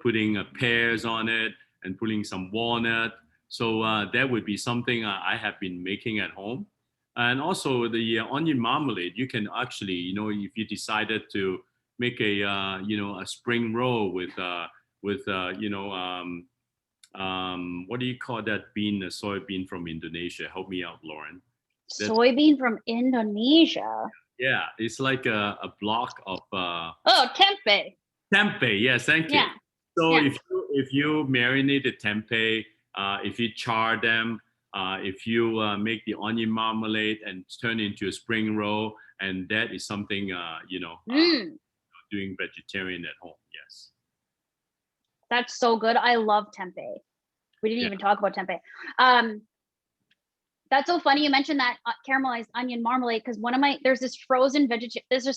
putting pears on it and putting some walnut. So that would be something I have been making at home. And also the onion marmalade, you can actually, if you decided to make a spring roll with what do you call that bean? A soybean from Indonesia. Help me out, Lauren. Soybean from Indonesia. Yeah, it's like a block of. Tempeh. Tempeh, yes, thank you. Yeah. So if you marinate the tempeh, if you char them, if you make the onion marmalade and turn it into a spring roll, and that is something doing vegetarian at home. Yes. That's so good. I love tempeh. We didn't even talk about tempeh. That's so funny you mentioned that caramelized onion marmalade, because there's this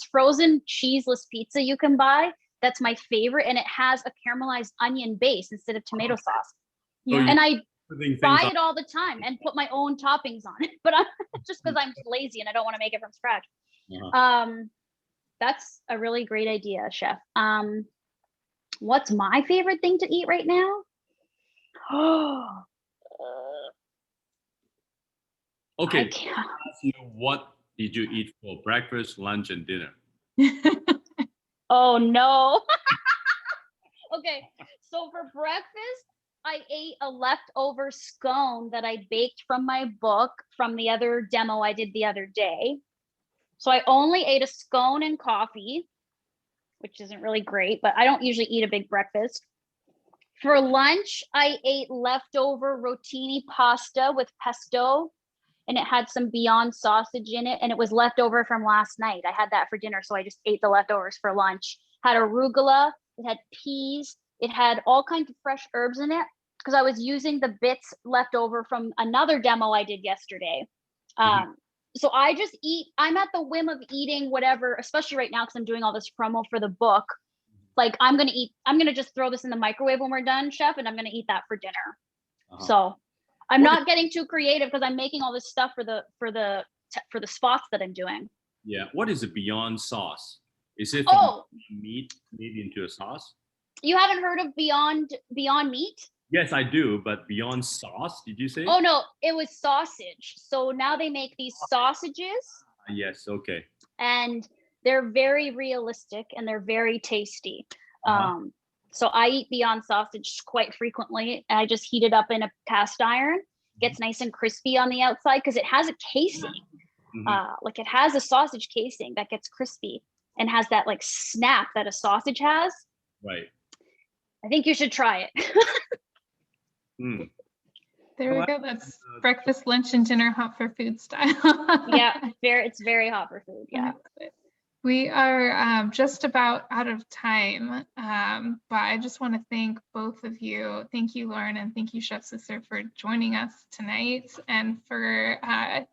frozen cheeseless pizza you can buy that's my favorite, and it has a caramelized onion base instead of tomato sauce. So And I buy on. it all the time and put my own toppings on it, but just because I'm lazy and I don't want to make it from scratch. That's a really great idea, Chef. What's my favorite thing to eat right now? Okay. What did you eat for breakfast, lunch, and dinner? Oh no. Okay, so for breakfast, I ate a leftover scone that I baked from my book from the other demo I did the other day. So I only ate a scone and coffee, which isn't really great, but I don't usually eat a big breakfast. For lunch, I ate leftover rotini pasta with pesto, and it had some Beyond sausage in it, and it was leftover from last night. I had that for dinner, so I just ate the leftovers for lunch. Had arugula, it had peas, it had all kinds of fresh herbs in it, because I was using the bits left over from another demo I did yesterday. So I just eat, I'm at the whim of eating whatever, especially right now because I'm doing all this promo for the book. Like I'm gonna just throw this in the microwave when we're done, Chef, and I'm gonna eat that for dinner. So I'm not getting too creative because I'm making all this stuff for the spots that I'm doing. Yeah. What is a Beyond sauce? Is it from meat made into a sauce? You haven't heard of Beyond Meat? Yes, I do, but Beyond sauce, did you say? Oh no, it was sausage. So now they make these sausages. Yes, okay. And they're very realistic and they're very tasty. So I eat Beyond sausage quite frequently. I just heat it up in a cast iron. Gets nice and crispy on the outside because it has a casing. Like it has a sausage casing that gets crispy and has that like snap that a sausage has. Right. I think you should try it. There we go. That's breakfast, lunch, and dinner hot for food style. Yeah, it's very hot for food. Yeah. We are just about out of time, but I just want to thank both of you. Thank you, Lauren, and thank you, Chef Susur, for joining us tonight and for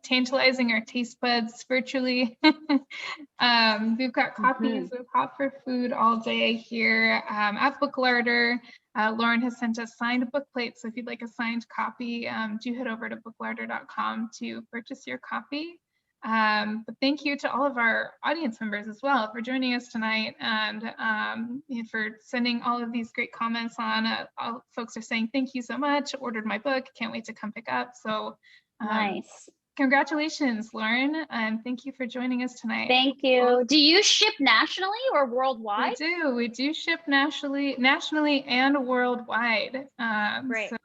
tantalizing our taste buds virtually. We've got copies of Hot for Food all day here at Booklarder. Lauren has sent us signed book plates, so if you'd like a signed copy, do head over to booklarder.com to purchase your copy. But thank you to all of our audience members as well for joining us tonight and for sending all of these great comments on. All folks are saying thank you so much, ordered my book, can't wait to come pick up. So nice. Congratulations, Lauren, and thank you for joining us tonight. Thank you. Do you ship nationally or worldwide? We do ship nationally and worldwide. Great. So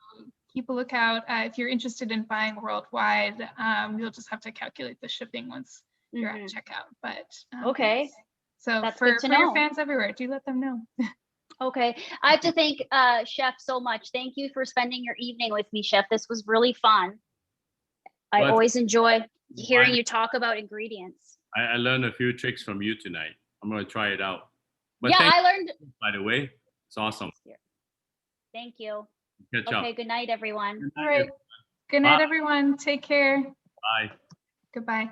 keep a lookout. If you're interested in buying worldwide, you'll just have to calculate the shipping once you're at checkout. But okay. So that's for good to know. your fans everywhere, do let them know. Okay. I have to thank Chef so much. Thank you for spending your evening with me, Chef. This was really fun. I always enjoy hearing you talk about ingredients. I learned a few tricks from you tonight. I'm going to try it out. But yeah, I learned. By the way, it's awesome. Thank you. Catch okay, up. good night, everyone. All right. Good night, everyone. Take care. Bye. Goodbye.